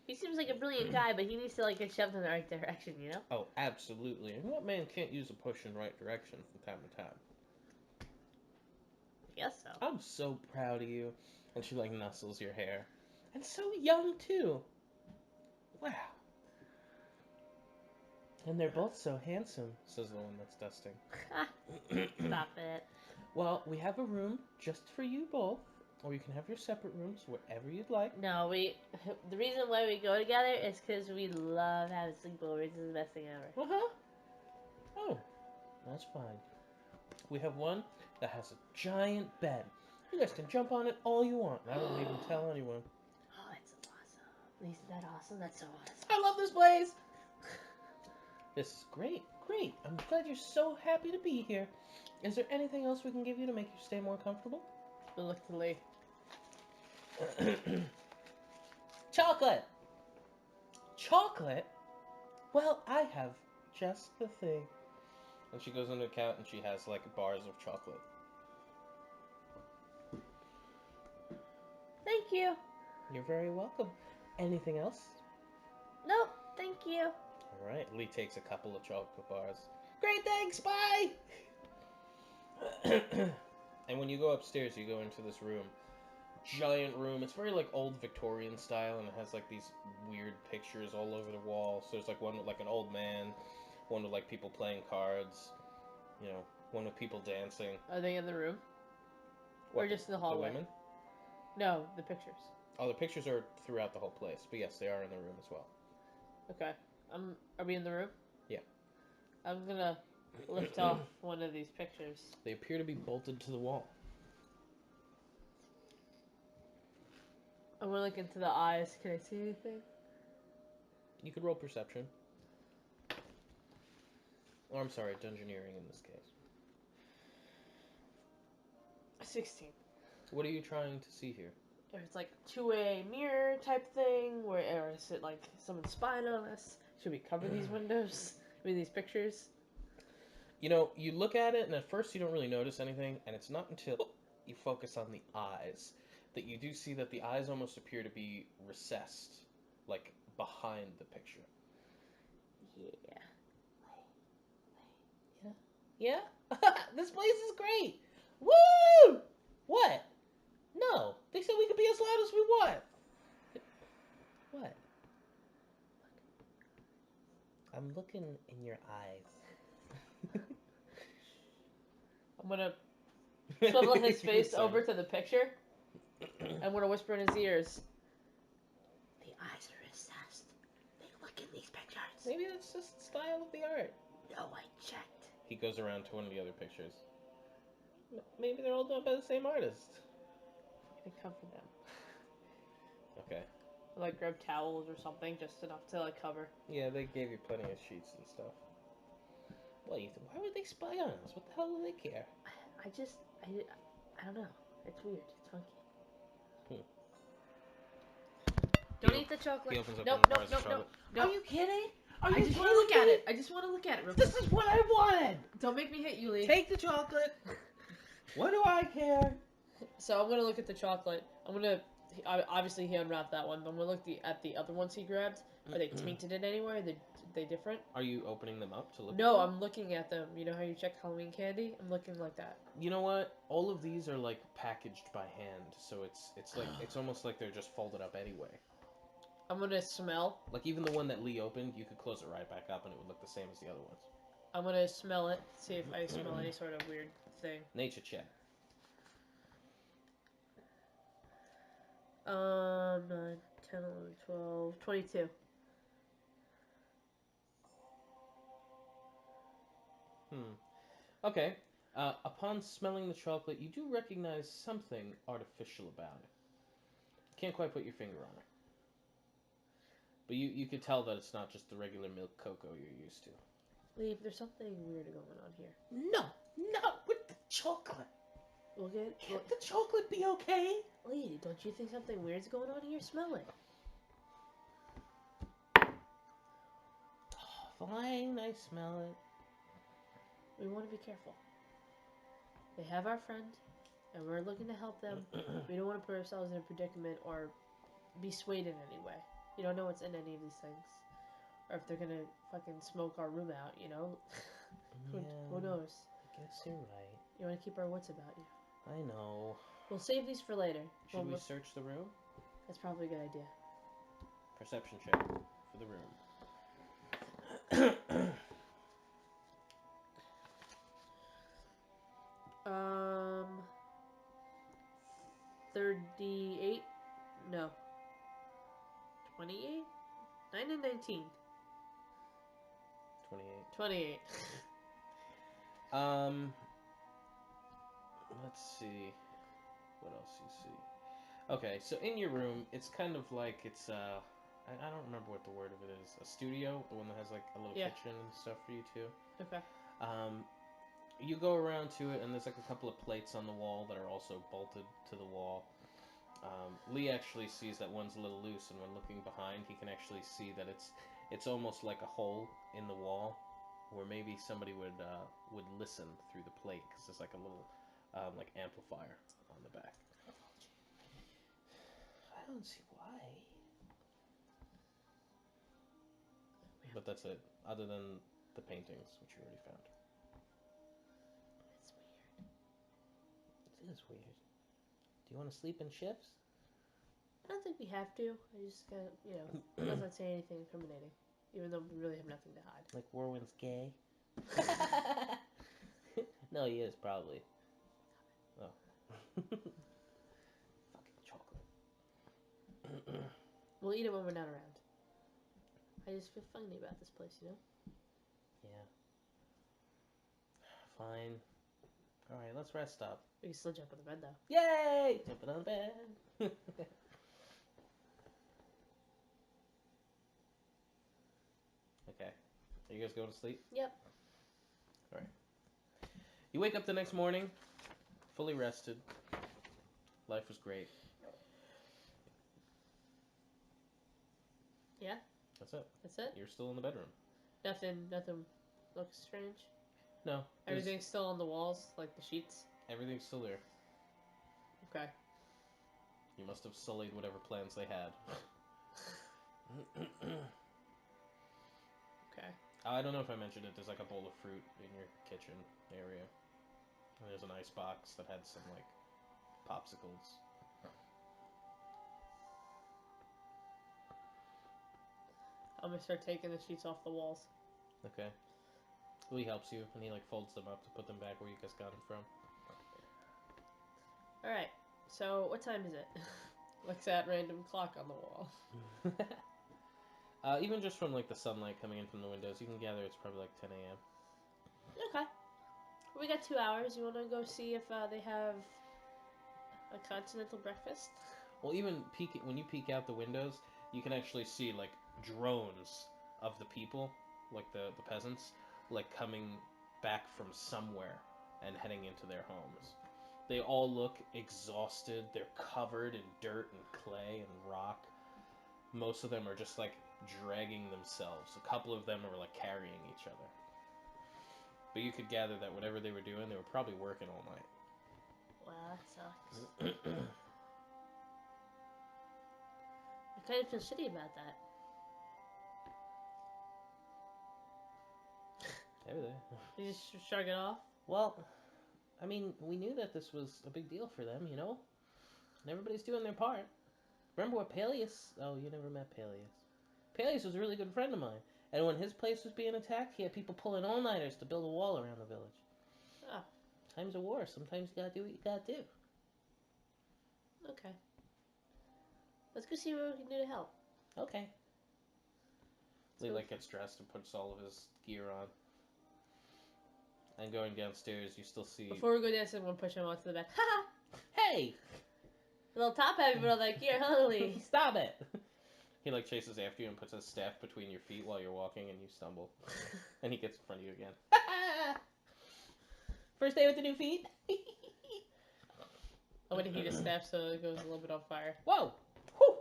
He seems like a brilliant guy, but he needs to, like, get shoved in the right direction, you know? Oh, absolutely. And what man can't use a push in the right direction from time to time? I guess so. I'm so proud of you. And she, like, nuzzles your hair. And so young, too. Wow. And they're both so handsome, says the one that's dusting. Stop it. Well, we have a room just for you both, or you can have your separate rooms, whatever you'd like. No, the reason why we go together is because we love having sleepovers. This is the best thing ever. Uh-huh. Oh, that's fine. We have one that has a giant bed. You guys can jump on it all you want. I won't even tell anyone. Oh, that's awesome. Isn't that awesome? That's so awesome. I love this place! This is great, great. I'm glad you're so happy to be here. Is there anything else we can give you to make you stay more comfortable? Reluctantly. Chocolate! Chocolate? Well, I have just the thing. And she goes into a couch and she has, like, bars of chocolate. Thank you. You're very welcome. Anything else? Nope, thank you. Alright, Lee takes a couple of chocolate bars. Great, thanks, bye! And when you go upstairs, you go into this room. Giant room. It's very like old Victorian style, and it has like these weird pictures all over the wall. So there's like one with like an old man, one with like people playing cards, you know, one with people dancing. Are they in the room? What, or just in the hallway? The women? No, the pictures. Oh, the pictures are throughout the whole place, but yes, they are in the room as well. Okay. Are we in the room? Yeah. I'm gonna lift off one of these pictures. They appear to be bolted to the wall. I'm gonna look into the eyes. Can I see anything? You could roll perception. Or I'm sorry, dungeoneering in this case. 16. What are you trying to see here? If it's like a two-way mirror type thing, or is it like someone spying on us? Should we cover these windows? I mean, these pictures? You know, you look at it, and at first you don't really notice anything, and it's not until you focus on the eyes that you do see that the eyes almost appear to be recessed, like behind the picture. Yeah? Yeah? This place is great! Woo! What? No, they said we could be as loud as we want. What? I'm looking in your eyes. I'm gonna swivel his face over to the picture. I'm gonna whisper in his ears. The eyes are recessed. They look in these pictures. Maybe that's just the style of the art. No, I checked. He goes around to one of the other pictures. Maybe they're all done by the same artist. I cover them. Okay. I like grab towels or something, just enough to like cover. Yeah, they gave you plenty of sheets and stuff. Well, Ethan, why would they spy on us? What the hell do they care? I don't know. It's weird. It's funky. Don't eat the chocolate. He opens up Nope, one nope, bars of nope, chocolate. nope. Are you kidding? Are I you just want to look at kidding it. I just want to look at it. Real me? This quick. is what I wanted. Don't make me hit you, Lee. Take the chocolate. What do I care? So I'm gonna look at the chocolate. Obviously he unwrapped that one, but I'm gonna look at the other ones he grabbed. Are they tainted in anywhere? Are they different? Are you opening them up to look? No, at them? I'm looking at them. You know how you check Halloween candy? I'm looking like that. You know what? All of these are like packaged by hand, so it's like it's almost like they're just folded up anyway. I'm gonna smell. Like even the one that Lee opened, you could close it right back up and it would look the same as the other ones. I'm gonna smell it. See if I smell any sort of weird thing. Nature check. 9, 10, 11, 12, 22. Okay. Upon smelling the chocolate, you do recognize something artificial about it. Can't quite put your finger on it. But you could tell that it's not just the regular milk cocoa you're used to. Lee, there's something weird going on here. No, not with the chocolate. Can't the chocolate be okay? Lee, don't you think something weird's going on here? Smell it. Oh, fine, I smell it. We want to be careful. They have our friend, and we're looking to help them. We don't want to put ourselves in a predicament or be swayed in any way. You don't know what's in any of these things. Or if they're gonna fucking smoke our room out, you know? Who knows? I guess you're right. You want to keep our wits about you. I know. We'll save these for later. Should we search the room? That's probably a good idea. Perception check for the room. 38? No. 28? 9 and 19. 28. 28. Let's see. What else you see? Okay, so in your room, it's kind of like it's I don't remember what the word of it is. A studio, the one that has like a little kitchen and stuff for you too. Okay. You go around to it, and there's like a couple of plates on the wall that are also bolted to the wall. Lee actually sees that one's a little loose, and when looking behind, he can actually see that it's almost like a hole in the wall, where maybe somebody would listen through the plate, because there's like a little like amplifier on the back. I don't see why. But that's it, other than the paintings, which you already found. It's weird. is weird. Do you want to sleep in shifts? I don't think we have to. I just got, it doesn't say anything incriminating. Even though we really have nothing to hide. Like Warwin's gay? No, he is, probably. Oh. Fucking chocolate. We'll eat it when we're not around. I just feel funny about this place, you know? Yeah. Fine. Alright, let's rest up. We can still jump on the bed, though. Yay! Jumping on the bed. Okay. Are you guys going to sleep? Yep. Alright. You wake up the next morning, fully rested. Life was great. Yeah? That's it. That's it? You're still in the bedroom. Nothing looks strange? No. Everything's still on the walls, like the sheets? Everything's still there. Okay. You must have sullied whatever plans they had. Okay. I don't know if I mentioned it. There's like a bowl of fruit in your kitchen area. And there's an ice box that had some like popsicles. I'm gonna start taking the sheets off the walls. Okay. Lee helps you, and he like folds them up to put them back where you guys got them from. Alright, so what time is it? What's that random clock on the wall? Even just from like the sunlight coming in from the windows, you can gather it's probably like 10 a.m. Okay. We got 2 hours. You want to go see if they have a continental breakfast? Well, even when you peek out the windows, you can actually see like drones of the people, like the peasants, like coming back from somewhere and heading into their homes. They all look exhausted. They're covered in dirt and clay and rock. Most of them are just like dragging themselves. A couple of them are like carrying each other. But you could gather that whatever they were doing, they were probably working all night. Wow, that sucks. I kind of feel shitty about that. There. You just shrug it off? Well, I mean, we knew that this was a big deal for them, you know? And everybody's doing their part. Remember what Peleus... Oh, you never met Peleus. Peleus was a really good friend of mine. And when his place was being attacked, he had people pulling all-nighters to build a wall around the village. Ah. Times of war. Sometimes you gotta do what you gotta do. Okay. Let's go see what we can do to help. Okay. Lee like gets dressed and puts all of his gear on. And going downstairs, you still see... Before we go downstairs, I'm going to push him onto the bed. Ha! Hey! A little top heavy, but I'm like, here, holy. Stop it! He like chases after you and puts his staff between your feet while you're walking and you stumble. And he gets in front of you again. First day with the new feet? I'm going to heat his staff so it goes a little bit on fire. Whoa! Whew!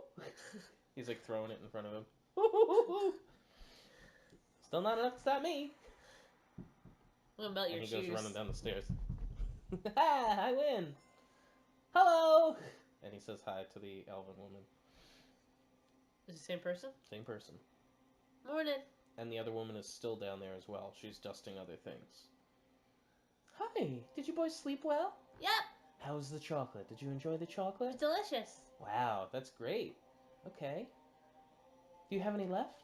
He's like throwing it in front of him. Still not enough to stop me. I'm going to melt your And he shoes. goes running down the stairs. I win! Hello! And he says hi to the elven woman. Is it the same person? Same person. Morning. And the other woman is still down there as well. She's dusting other things. Hi! Did you boys sleep well? Yep. How was the chocolate? Did you enjoy the chocolate? It's delicious. Wow, that's great. Okay. Do you have any left?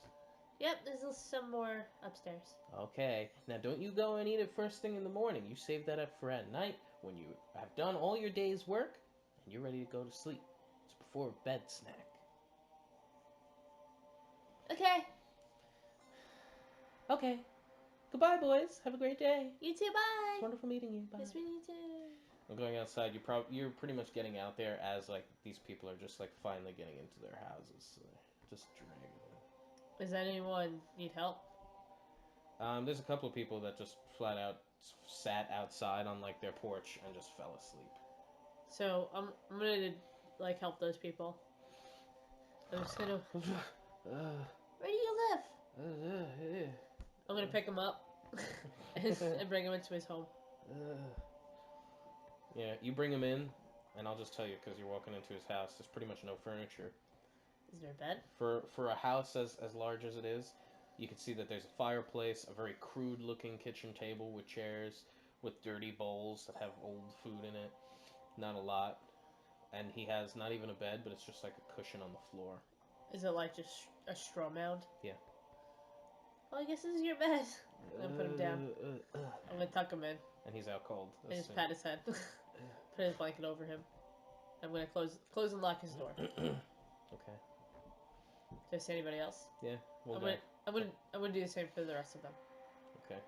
Yep, there's some more upstairs. Okay. Now don't you go and eat it first thing in the morning. You save that up for at night when you have done all your day's work and you're ready to go to sleep. It's before bed snack. Okay. Okay. Goodbye, boys. Have a great day. You too, bye. It's wonderful meeting you. Bye. Nice meeting you too. I'm going outside. You're pretty much getting out there as like these people are just like finally getting into their houses. So they're just dragging them. Does anyone need help? There's a couple of people that just flat out sat outside on like their porch and just fell asleep. So I'm gonna like help those people. I'm just gonna. Where do you live? I'm gonna pick him up and bring him into his home. Yeah, you bring him in, and I'll just tell you because you're walking into his house. There's pretty much no furniture. Is there a bed? For a house as large as it is, you can see that there's a fireplace, a very crude-looking kitchen table with chairs, with dirty bowls that have old food in it. Not a lot. And he has not even a bed, but it's just like a cushion on the floor. Is it like just a straw mound? Yeah. Well, I guess this is your bed. I'm gonna put him down. I'm gonna tuck him in. And he's out cold. And just pat his head. Put his blanket over him. I'm gonna close and lock his door. Okay. Do I see anybody else? Yeah, I'm gonna do the same for the rest of them. Okay.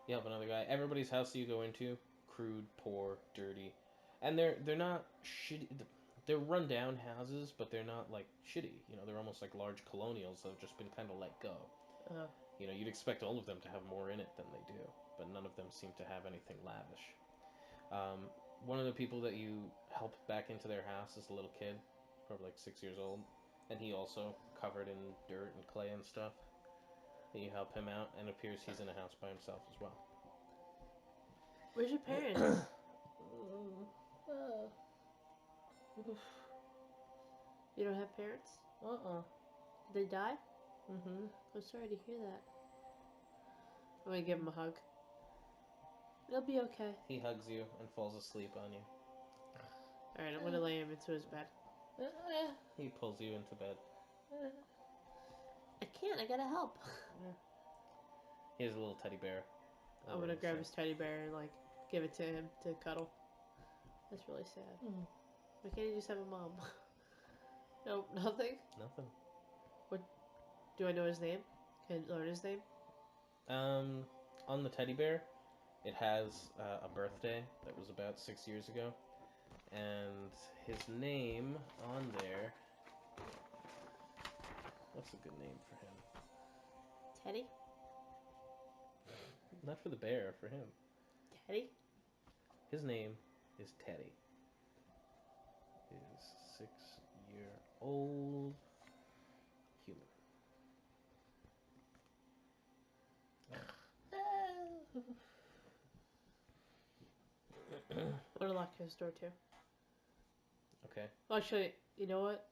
You help another guy. Everybody's house that you go into, crude, poor, dirty, and they're not shitty. They're run down houses, but they're not like shitty. You know, they're almost like large colonials that have just been kind of let go. You know, you'd expect all of them to have more in it than they do, but none of them seem to have anything lavish. One of the people that you help back into their house is a little kid, probably like 6 years old, and he also covered in dirt and clay and stuff. And you help him out, and it appears he's in a house by himself as well. Where's your parents? You don't have parents? Did they die? Mm-hmm. I'm sorry to hear that. I'm gonna give him a hug. It'll be okay. He hugs you and falls asleep on you. Alright, I'm gonna lay him into his bed. He pulls you into bed. I can't, I gotta help. He has a little teddy bear. I'm gonna grab his teddy bear and like give it to him to cuddle. That's really sad. Why can't he just have a mom? No, nothing? Nothing. What? Do I know his name? Can I learn his name? On the teddy bear, it has a birthday that was about 6 years ago. And his name on there... What's a good name for him? Teddy? Not for the bear, for him. Teddy? His name is Teddy. He's 6-year-old human. I'm gonna lock his door too. Okay. Well, actually, you know what?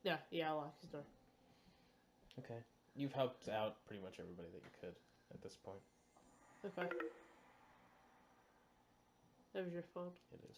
Yeah, I'll lock his door. Okay. You've helped out pretty much everybody that you could at this point. Okay. That was your phone. It is.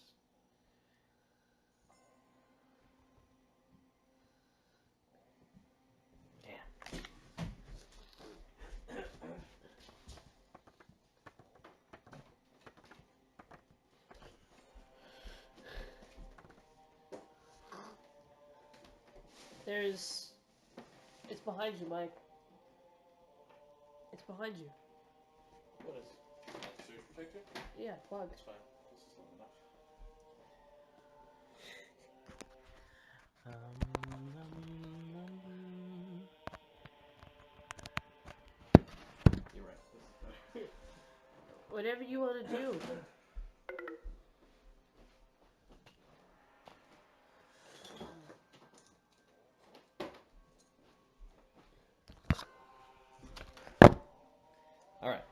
It's behind you, Mike. It's behind you. What is surge protector? Yeah, plug. That's fine. This is not enough. You're right. This is better. Whatever you want to do. Alright.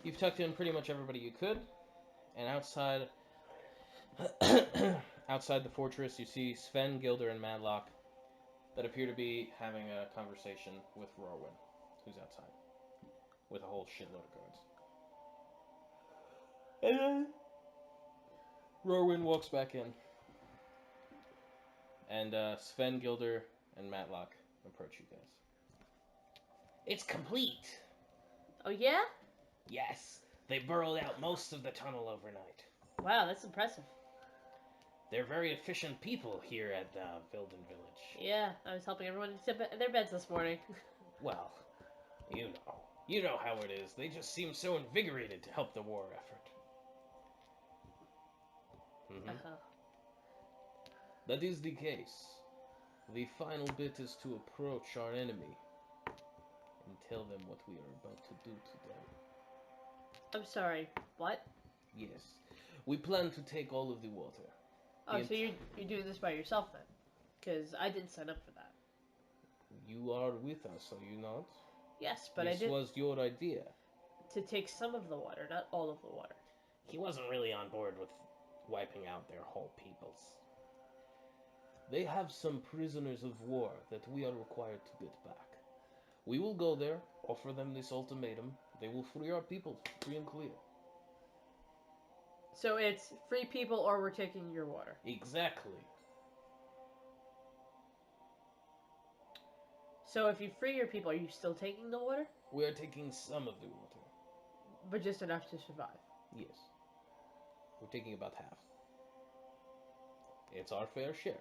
You've tucked in pretty much everybody you could, and outside outside the fortress you see Sven, Gilder, and Madlock that appear to be having a conversation with Rorwin, who's outside, with a whole shitload of guards. And then Rorwin walks back in, and Sven, Gilder, and Matlock approach you guys. It's complete! Oh, yeah? Yes, they burrowed out most of the tunnel overnight. Wow, that's impressive. They're very efficient people here at Vilden Village. Yeah, I was helping everyone into their beds this morning. Well, you know how it is. They just seem so invigorated to help the war effort. Uh-huh. That is the case. The final bit is to approach our enemy and tell them what we are about to do to them. I'm sorry, what? Yes, we plan to take all of the water. Oh, so you're doing this by yourself then? Because I didn't sign up for that. You are with us, are you not? Yes, but this I did. was your idea. To take some of the water, not all of the water. He wasn't really on board with wiping out their whole peoples. They have some prisoners of war that we are required to get back. We will go there, offer them this ultimatum. They will free our people, free and clear. So it's free people or we're taking your water. Exactly. So if you free your people, are you still taking the water? We are taking some of the water. But just enough to survive. Yes. We're taking about half. It's our fair share.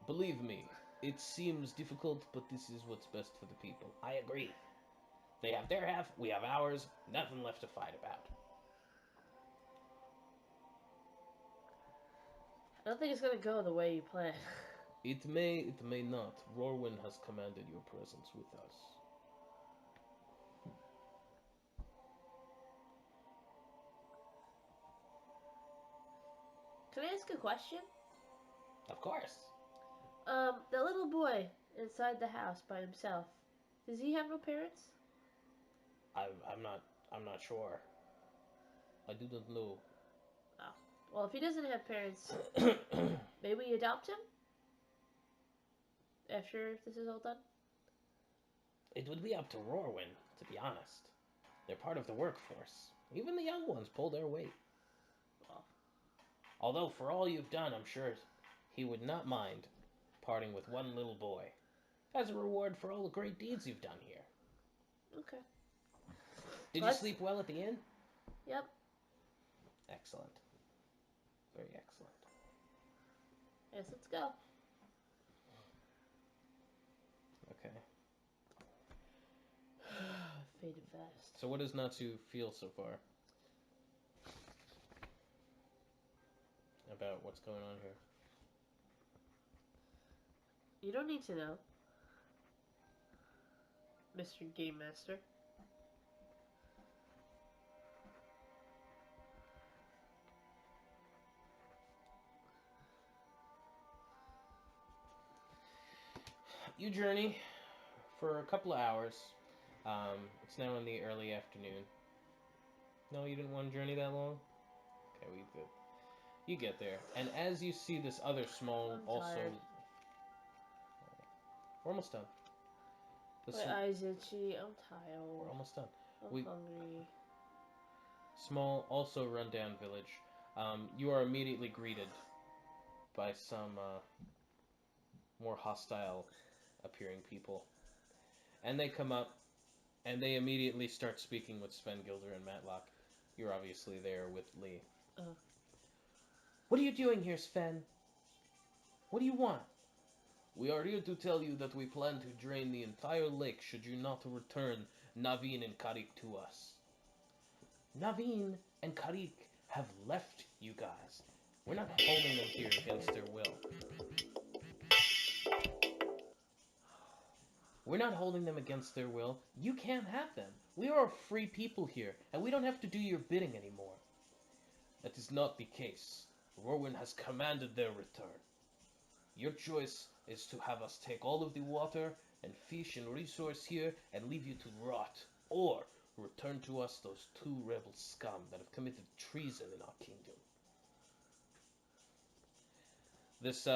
Believe me, it seems difficult, but this is what's best for the people. I agree. They have their half, we have ours, nothing left to fight about. I don't think it's gonna go the way you planned. It may not. Rorwin has commanded your presence with us. Can I ask a question? Of course. The little boy inside the house by himself, does he have no parents? I'm not sure. I do not know. Oh. Well, if he doesn't have parents, maybe we adopt him? After this is all done? It would be up to Rorwin, to be honest. They're part of the workforce. Even the young ones pull their weight. Well. Although, for all you've done, I'm sure he would not mind parting with one little boy as a reward for all the great deeds you've done here. Okay. Did you sleep well at the inn? Yep. Excellent. Very excellent. Yes, let's go. Okay. Faded fast. So what does Natsu feel so far about what's going on here? You don't need to know, Mr. Game Master. You journey for a couple of hours. It's now in the early afternoon. No, you didn't want to journey that long? Okay, we good. You get there, and as you see this other small, I'm tired. We're almost done. My eyes itchy. I'm tired. We're almost done. I'm hungry. Small, also rundown village. You are immediately greeted by some more hostile appearing people. And they come up, and they immediately start speaking with Sven Gilder and Matlock. You're obviously there with Lee. What are you doing here, Sven? What do you want? We are here to tell you that we plan to drain the entire lake should you not return Naveen and Karik to us. Naveen and Karik have left you guys. We're not holding them here against their will. We're not holding them against their will. You can't have them. We are free people here, and we don't have to do your bidding anymore. That is not the case. Rorwin has commanded their return. Your choice is to have us take all of the water and fish and resource here and leave you to rot, or return to us those two rebel scum that have committed treason in our kingdom. This,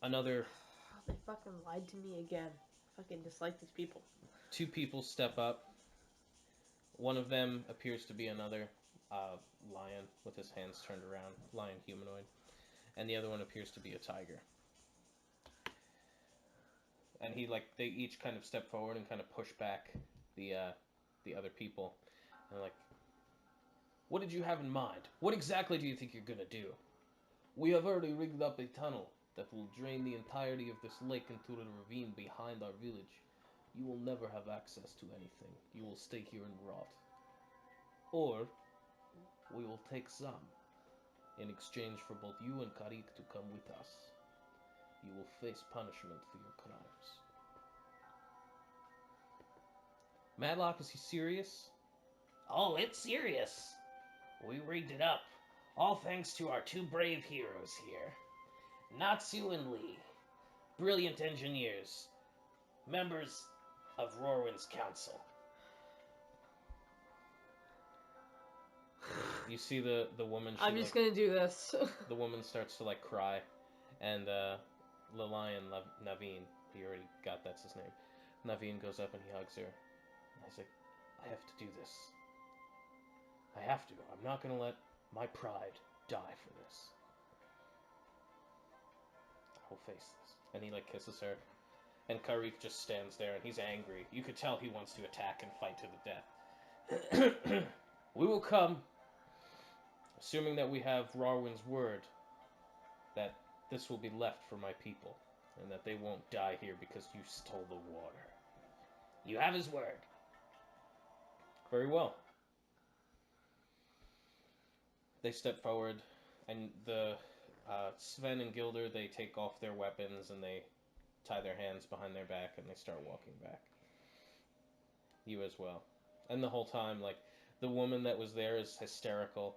another... They fucking lied to me again. I fucking dislike these people. Two people step up. One of them appears to be another lion with his hands turned around, lion humanoid. And the other one appears to be a tiger. And they each kind of step forward and kind of push back the other people. And they're like, what did you have in mind? What exactly do you think you're gonna do? We have already rigged up a tunnel that will drain the entirety of this lake into the ravine behind our village. You will never have access to anything. You will stay here and rot. Or, we will take some, in exchange for both you and Karik to come with us. You will face punishment for your crimes. Matlock, is he serious? Oh, it's serious. We rigged it up. All thanks to our two brave heroes here. Notsu and Lee. Brilliant engineers. Members of Rorwin's council. You see the woman... I'm just gonna do this. The woman starts to, cry. And, the lion, Naveen, he already got that's his name, Naveen goes up and he hugs her. And he's like, I have to do this. I have to. I'm not going to let my pride die for this. I will face this. And he, like, kisses her. And Karik just stands there, and he's angry. You could tell he wants to attack and fight to the death. We will come, assuming that we have Rarwin's word, that this will be left for my people, and that they won't die here because you stole the water. You have his word. Very well. They step forward, and the Sven and Gilder, they take off their weapons, and they tie their hands behind their back, and they start walking back. You as well. And the whole time, like, the woman that was there is hysterical,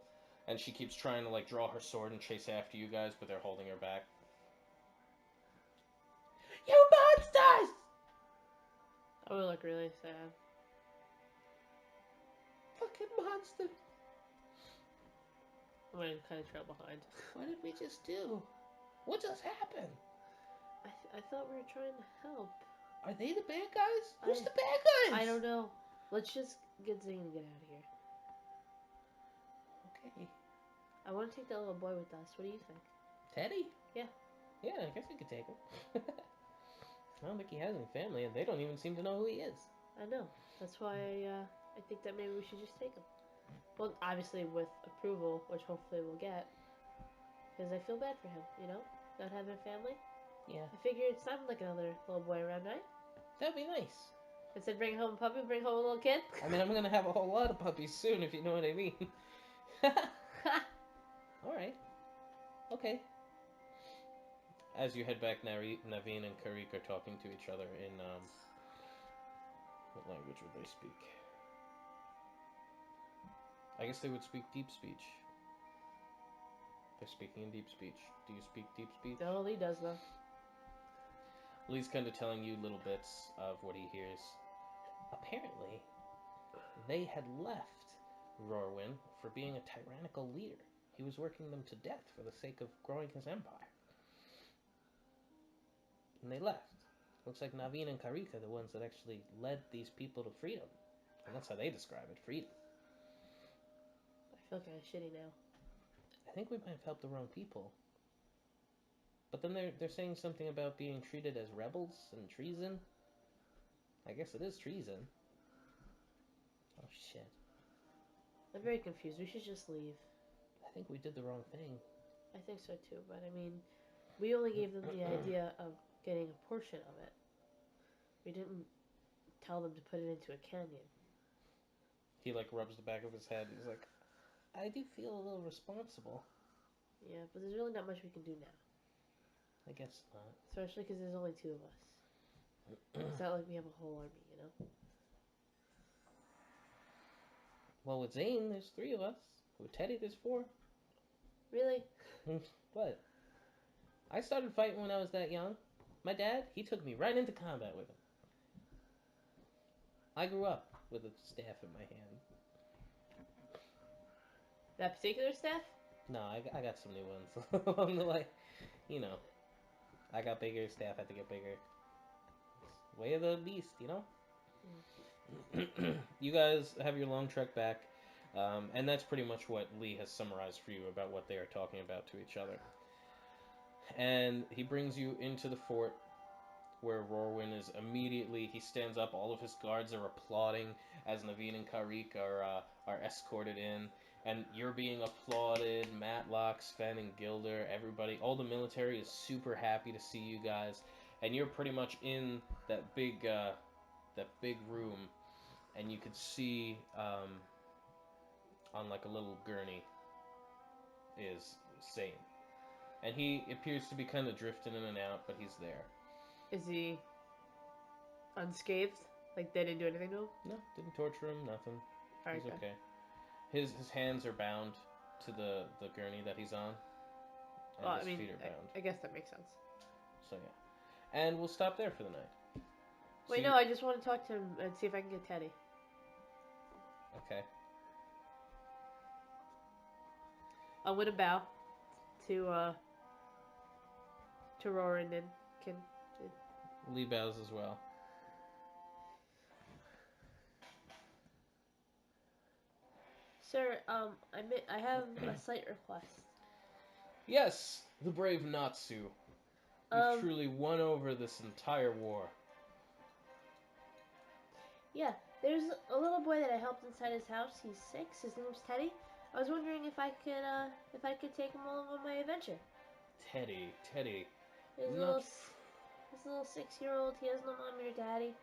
and she keeps trying to, like, draw her sword and chase after you guys, but they're holding her back. You monsters! I would look really sad. Fucking monster. I'm gonna kind of trail behind. What did we just do? What just happened? I thought we were trying to help. Are they the bad guys? Who's the bad guys? I don't know. Let's just get Zane and get out of here. Okay. I want to take that little boy with us. What do you think? Teddy? Yeah. Yeah, I guess we could take him. I don't think he has any family, and they don't even seem to know who he is. I know. That's why I think that maybe we should just take him. Well, obviously with approval, which hopefully we'll get. Because I feel bad for him, you know? Not having a family. Yeah. I figure it's not like another little boy around, right? That'd be nice. Instead of bringing home a puppy, bring home a little kid. I mean, I'm gonna have a whole lot of puppies soon, if you know what I mean. Alright. Okay. As you head back, Naveen and Karik are talking to each other in, what language would they speak? I guess they would speak deep speech. They're speaking in deep speech. Do you speak deep speech? No, Lee does though. Lee's kind of telling you little bits of what he hears. Apparently, they had left Rorwin for being a tyrannical leader. He was working them to death for the sake of growing his empire. And they left. Looks like Naveen and Karik are the ones that actually led these people to freedom. And that's how they describe it, freedom. I feel kind of shitty now. I think we might have helped the wrong people. But then they're saying something about being treated as rebels and treason. I guess it is treason. Oh shit. I'm very confused. We should just leave. I think we did the wrong thing. I think so too, but I mean, we only gave them the idea of getting a portion of it. We didn't tell them to put it into a canyon. He like rubs the back of his head. He's like, I do feel a little responsible. Yeah, but there's really not much we can do now. I guess not. Especially because there's only two of us. It's not like we have a whole army, you know? Well, with Zane, there's 3 of us. With Teddy, there's 4. Really? What? I started fighting when I was that young. My dad, he took me right into combat with him. I grew up with a staff in my hand. That particular staff? No, I got some new ones. Along the way, you know. I got bigger, staff had to get bigger. It's way of the beast, you know? You guys have your long trek back, and that's pretty much what Lee has summarized for you about what they are talking about to each other. And he brings you into the fort, where Rorwin is immediately, he stands up, all of his guards are applauding as Naveen and Karik are escorted in, and you're being applauded. Matlock, Sven, and Gilder, everybody, all the military is super happy to see you guys, and you're pretty much in that big room, and you could see on like a little gurney is Zane, and he appears to be kind of drifting in and out, but he's there. Is he unscathed? Like they didn't do anything to him? No, didn't torture him, nothing. Alright, He's okay. His hands are bound to the gurney that he's on. And Well, his I mean, feet are bound. I guess that makes sense. So yeah. And we'll stop there for the night. Wait, So no, I just want to talk to him and see if I can get Teddy. Okay. I'm gonna bow to Roran and can. Lee bows as well. Sir, I have a slight request. Yes, the brave Notsu. You've truly won over this entire war. Yeah, there's a little boy that I helped inside his house. He's 6. His name's Teddy. I was wondering if I could take him along on my adventure. Teddy. He's a Not... little 6-year-old. He has no mommy or daddy.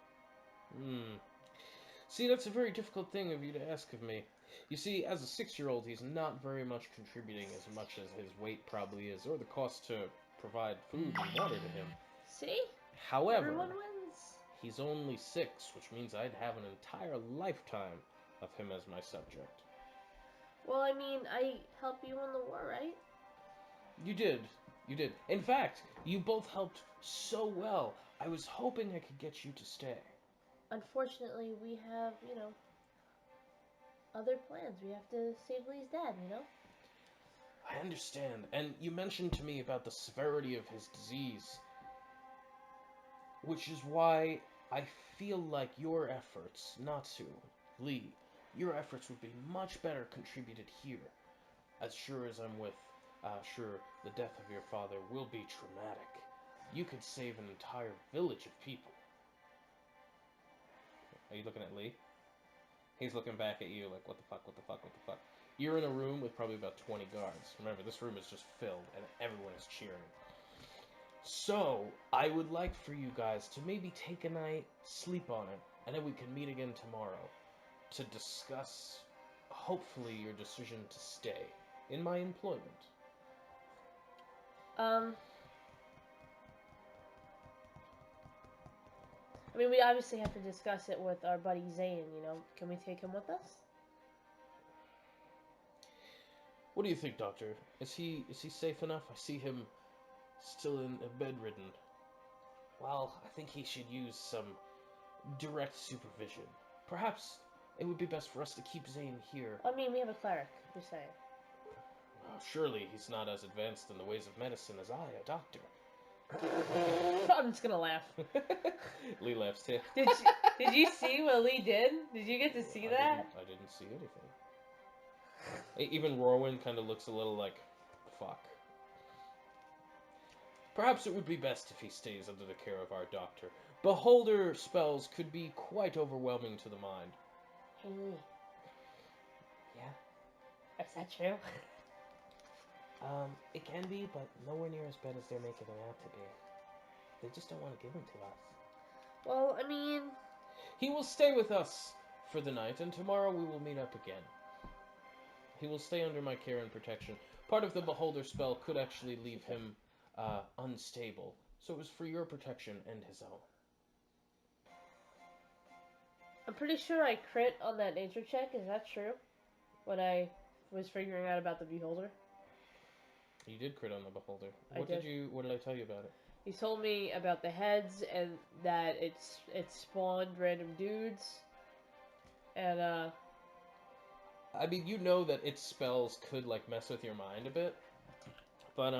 See, that's a very difficult thing of you to ask of me. You see, as a 6-year-old, he's not very much contributing as much as his weight probably is, or the cost to provide food and water to him. See? However, Everyone wins. he's only 6, which means I'd have an entire lifetime of him as my subject. Well, I mean, I helped you win the war, right? You did. In fact, you both helped so well, I was hoping I could get you to stay. Unfortunately, we have, other plans. We have to save Lee's dad, I understand, and you mentioned to me about the severity of his disease, which is why I feel like your efforts, Notsu, Lee, your efforts would be much better contributed here. As sure as I'm sure the death of your father will be traumatic. You could save an entire village of people. Are you looking at Lee? He's looking back at you like, what the fuck? You're in a room with probably about 20 guards. Remember, this room is just filled, and everyone is cheering. So, I would like for you guys to maybe take a night, sleep on it, and then we can meet again tomorrow to discuss, hopefully, your decision to stay in my employment. I mean, we obviously have to discuss it with our buddy Zane, Can we take him with us? What do you think, Doctor? Is he safe enough? I see him still bedridden. Well, I think he should use some direct supervision. Perhaps it would be best for us to keep Zane here. I mean, we have a cleric, you're saying. Surely he's not as advanced in the ways of medicine as I, a doctor. I'm just gonna laugh. Lee laughs too. Did you see what Lee did? Did you get to see that? I didn't see anything. Even Rowan kind of looks a little like, fuck. Perhaps it would be best if he stays under the care of our doctor. Beholder spells could be quite overwhelming to the mind. Hey, Lee. Yeah? Is that true? It can be, but nowhere near as bad as they're making it out to be. They just don't want to give him to us. Well, I mean... He will stay with us for the night, and tomorrow we will meet up again. He will stay under my care and protection. Part of the Beholder spell could actually leave him unstable, so it was for your protection and his own. I'm pretty sure I crit on that nature check, is that true? When I was figuring out about the Beholder? You did crit on the Beholder. What did I tell you about it? He told me about the heads and that it spawned random dudes. And I mean, you know that its spells could like mess with your mind a bit, but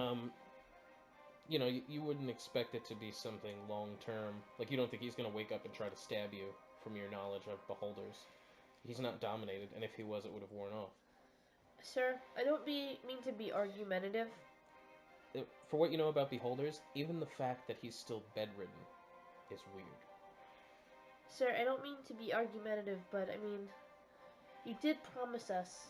you wouldn't expect it to be something long term. Like, you don't think he's gonna wake up and try to stab you from your knowledge of Beholders. He's not dominated, and if he was, it would have worn off. Sir, I don't mean to be argumentative. For what you know about Beholders, even the fact that he's still bedridden is weird. Sir, I don't mean to be argumentative, but I mean, you did promise us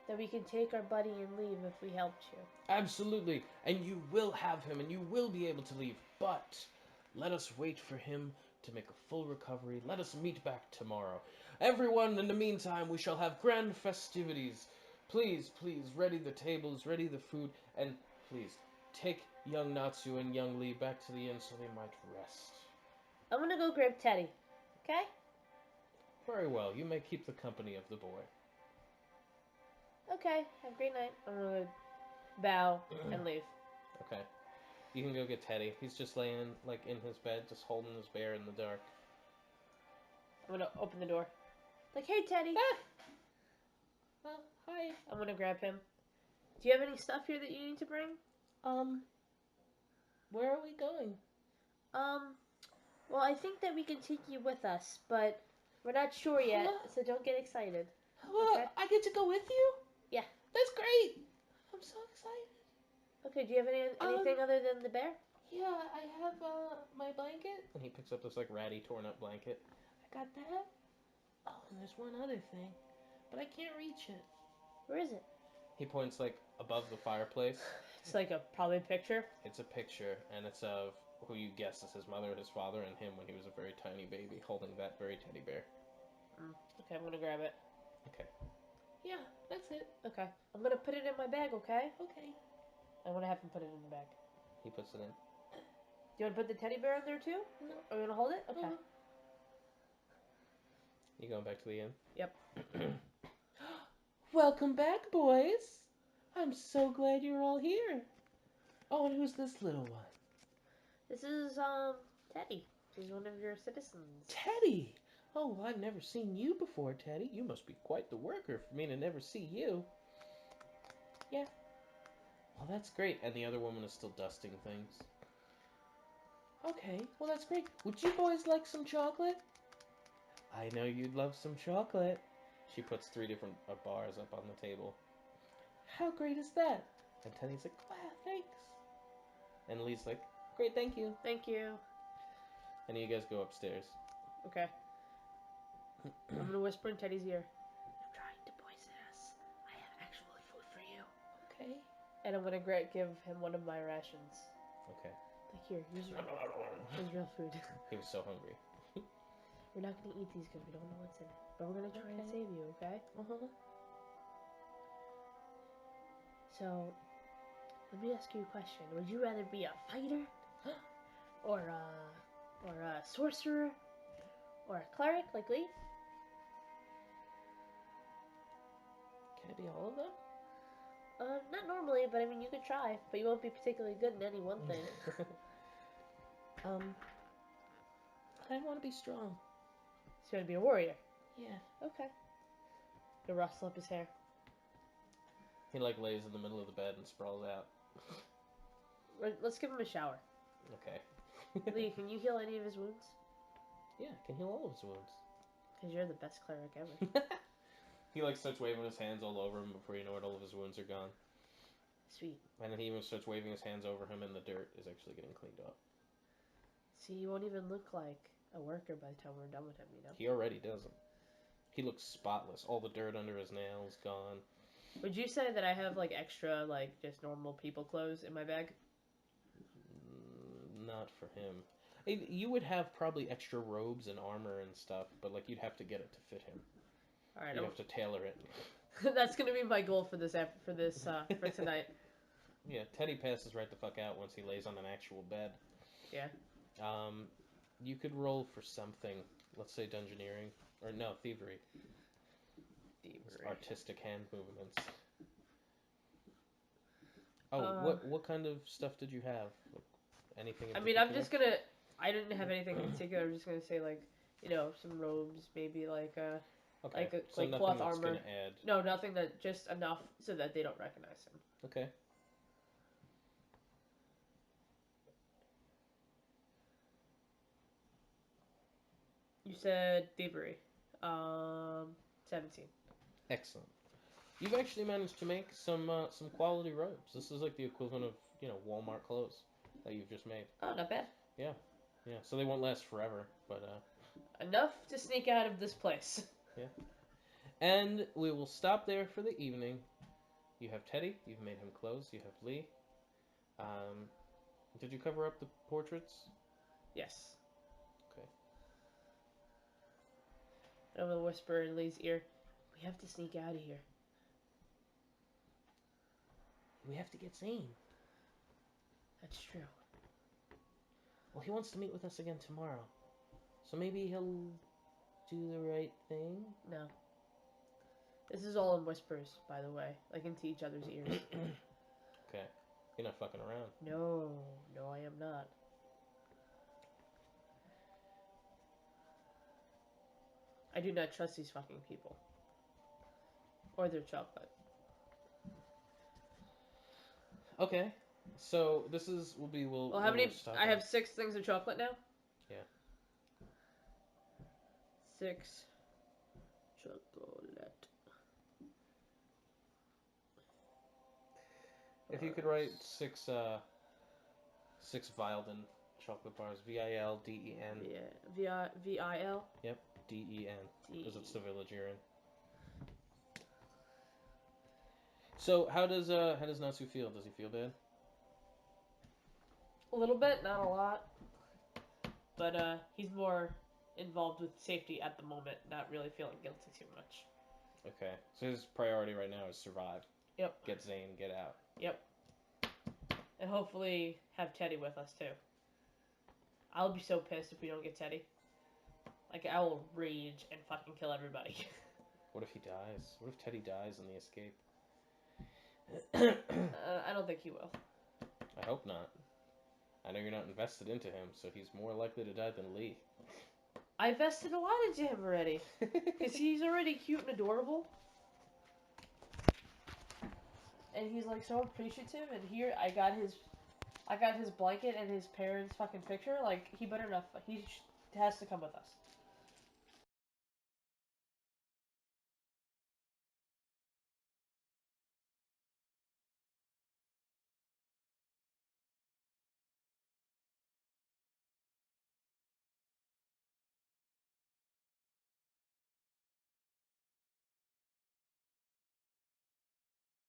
that we can take our buddy and leave if we helped you. Absolutely, and you will have him, and you will be able to leave, but let us wait for him to make a full recovery. Let us meet back tomorrow. Everyone, in the meantime, we shall have grand festivities. Please, ready the tables, ready the food, and please, take young Natsu and young Lee back to the inn so they might rest. I'm gonna go grab Teddy, okay? Very well, you may keep the company of the boy. Okay, have a great night. I'm gonna bow and leave. Okay. You can go get Teddy. He's just laying, like, in his bed, just holding his bear in the dark. I'm gonna open the door. Like, hey, Teddy. Well, hi. I'm gonna grab him. Do you have any stuff here that you need to bring? Where are we going? Well, I think that we can take you with us, but we're not sure yet, so don't get excited. Well, Okay. I get to go with you? Yeah. That's great. I'm so excited. Okay, do you have anything other than the bear? Yeah, I have my blanket. And he picks up this like ratty, torn up blanket. I got that. Oh, and there's one other thing, but I can't reach it. Where is it? He points like above the fireplace. It's like probably a picture. It's a picture, and it's of who you guess is his mother, his father, and him when he was a very tiny baby, holding that very teddy bear. Okay, I'm gonna grab it. Okay. Yeah, that's it. Okay, I'm gonna put it in my bag. Okay. Okay. I'm gonna have him put it in the bag. He puts it in. Do you want to put the teddy bear in there too? No. Are you gonna hold it? Okay. Uh-huh. You going back to the inn? Yep. Welcome back, boys. I'm so glad you're all here. Oh, and who's this little one? This is Teddy. She's one of your citizens. Teddy. Oh, well, I've never seen you before, Teddy. You must be quite the worker for me to never see you. Yeah. Well, that's great. And the other woman is still dusting things. Okay, well, that's great. Would you boys like some chocolate? I know you'd love some chocolate. She puts 3 different bars up on the table. How great is that? And Teddy's like, wow, thanks. And Lee's like, great, thank you. Thank you. And you guys go upstairs. Okay. I'm gonna whisper in Teddy's ear. You're trying to poison us. I have actual food for you. Okay. And I'm gonna give him one of my rations. Okay. Like here, use real food. He was so hungry. We're not gonna eat these because we don't know what's in it. But we're gonna try and save you, okay? Uh-huh. So, let me ask you a question. Would you rather be a fighter? or a sorcerer? Or a cleric like Lee? Can it be all of them? Not normally, but I mean, you could try. But you won't be particularly good in any one thing. I want to be strong. So you want to be a warrior? Yeah. Okay. To rustle up his hair. He like lays in the middle of the bed and sprawls out. Let's give him a shower. Okay. Lee, can you heal any of his wounds? Yeah, can heal all of his wounds. Because you're the best cleric ever. He like starts waving his hands all over him before you know it, all of his wounds are gone. Sweet. And then he even starts waving his hands over him and the dirt is actually getting cleaned up. See, he won't even look like a worker by the time we're done with him, you know? He already doesn't. He looks spotless. All the dirt under his nails gone. Would you say that I have, like, extra, like, just normal people clothes in my bag? Not for him. You would have probably extra robes and armor and stuff, but like you'd have to get it to fit him. Alright, You'd have to tailor it. That's gonna be my goal for for tonight. Yeah, Teddy passes right the fuck out once he lays on an actual bed. Yeah. You could roll for something. Let's say dungeoneering. Or no, thievery. Artistic hand movements. Oh, what kind of stuff did you have? Like, anything in I mean, I'm particular? just gonna... I didn't have anything in particular. I'm just gonna say, like, you know, some robes, maybe, like, okay. So like nothing cloth that's armor. gonna add. No, nothing that... Just enough so that they don't recognize him. Okay. You said thievery. 17. Excellent. You've actually managed to make some quality robes. This is like the equivalent of, you know, Walmart clothes that you've just made. Oh, not bad. Yeah. Yeah. So they won't last forever, but Enough to sneak out of this place. yeah. And we will stop there for the evening. You have Teddy. You've made him clothes. You have Lee. Did you cover up the portraits? Yes. Okay. I'm gonna whisper in Lee's ear. We have to sneak out of here. We have to get Zane. That's true. Well, he wants to meet with us again tomorrow. So maybe he'll do the right thing? No. This is all in whispers, by the way. Like into each other's ears. Okay. You're not fucking around. No. No, I am not. I do not trust these fucking people. Or their chocolate. Okay. So this is Well, how many? I have 6 things of chocolate now? Yeah. 6 chocolate. If you could write six Vilden chocolate bars, Vilden. Yeah, VIL. Yep, Den, because it's the village you're in. So how does Natsu feel? Does he feel bad? A little bit, not a lot. But he's more involved with safety at the moment, not really feeling guilty too much. Okay, so his priority right now is survive. Yep. Get Zane, get out. Yep. And hopefully have Teddy with us too. I'll be so pissed if we don't get Teddy. Like, I will rage and fucking kill everybody. What if he dies? What if Teddy dies in the escape? I don't think he will. I hope not. I know you're not invested into him, so he's more likely to die than Lee. I invested a lot into him already. Because he's already cute and adorable. And he's like so appreciative, and here I got his blanket and his parents' fucking picture. Like, he better not, he has to come with us.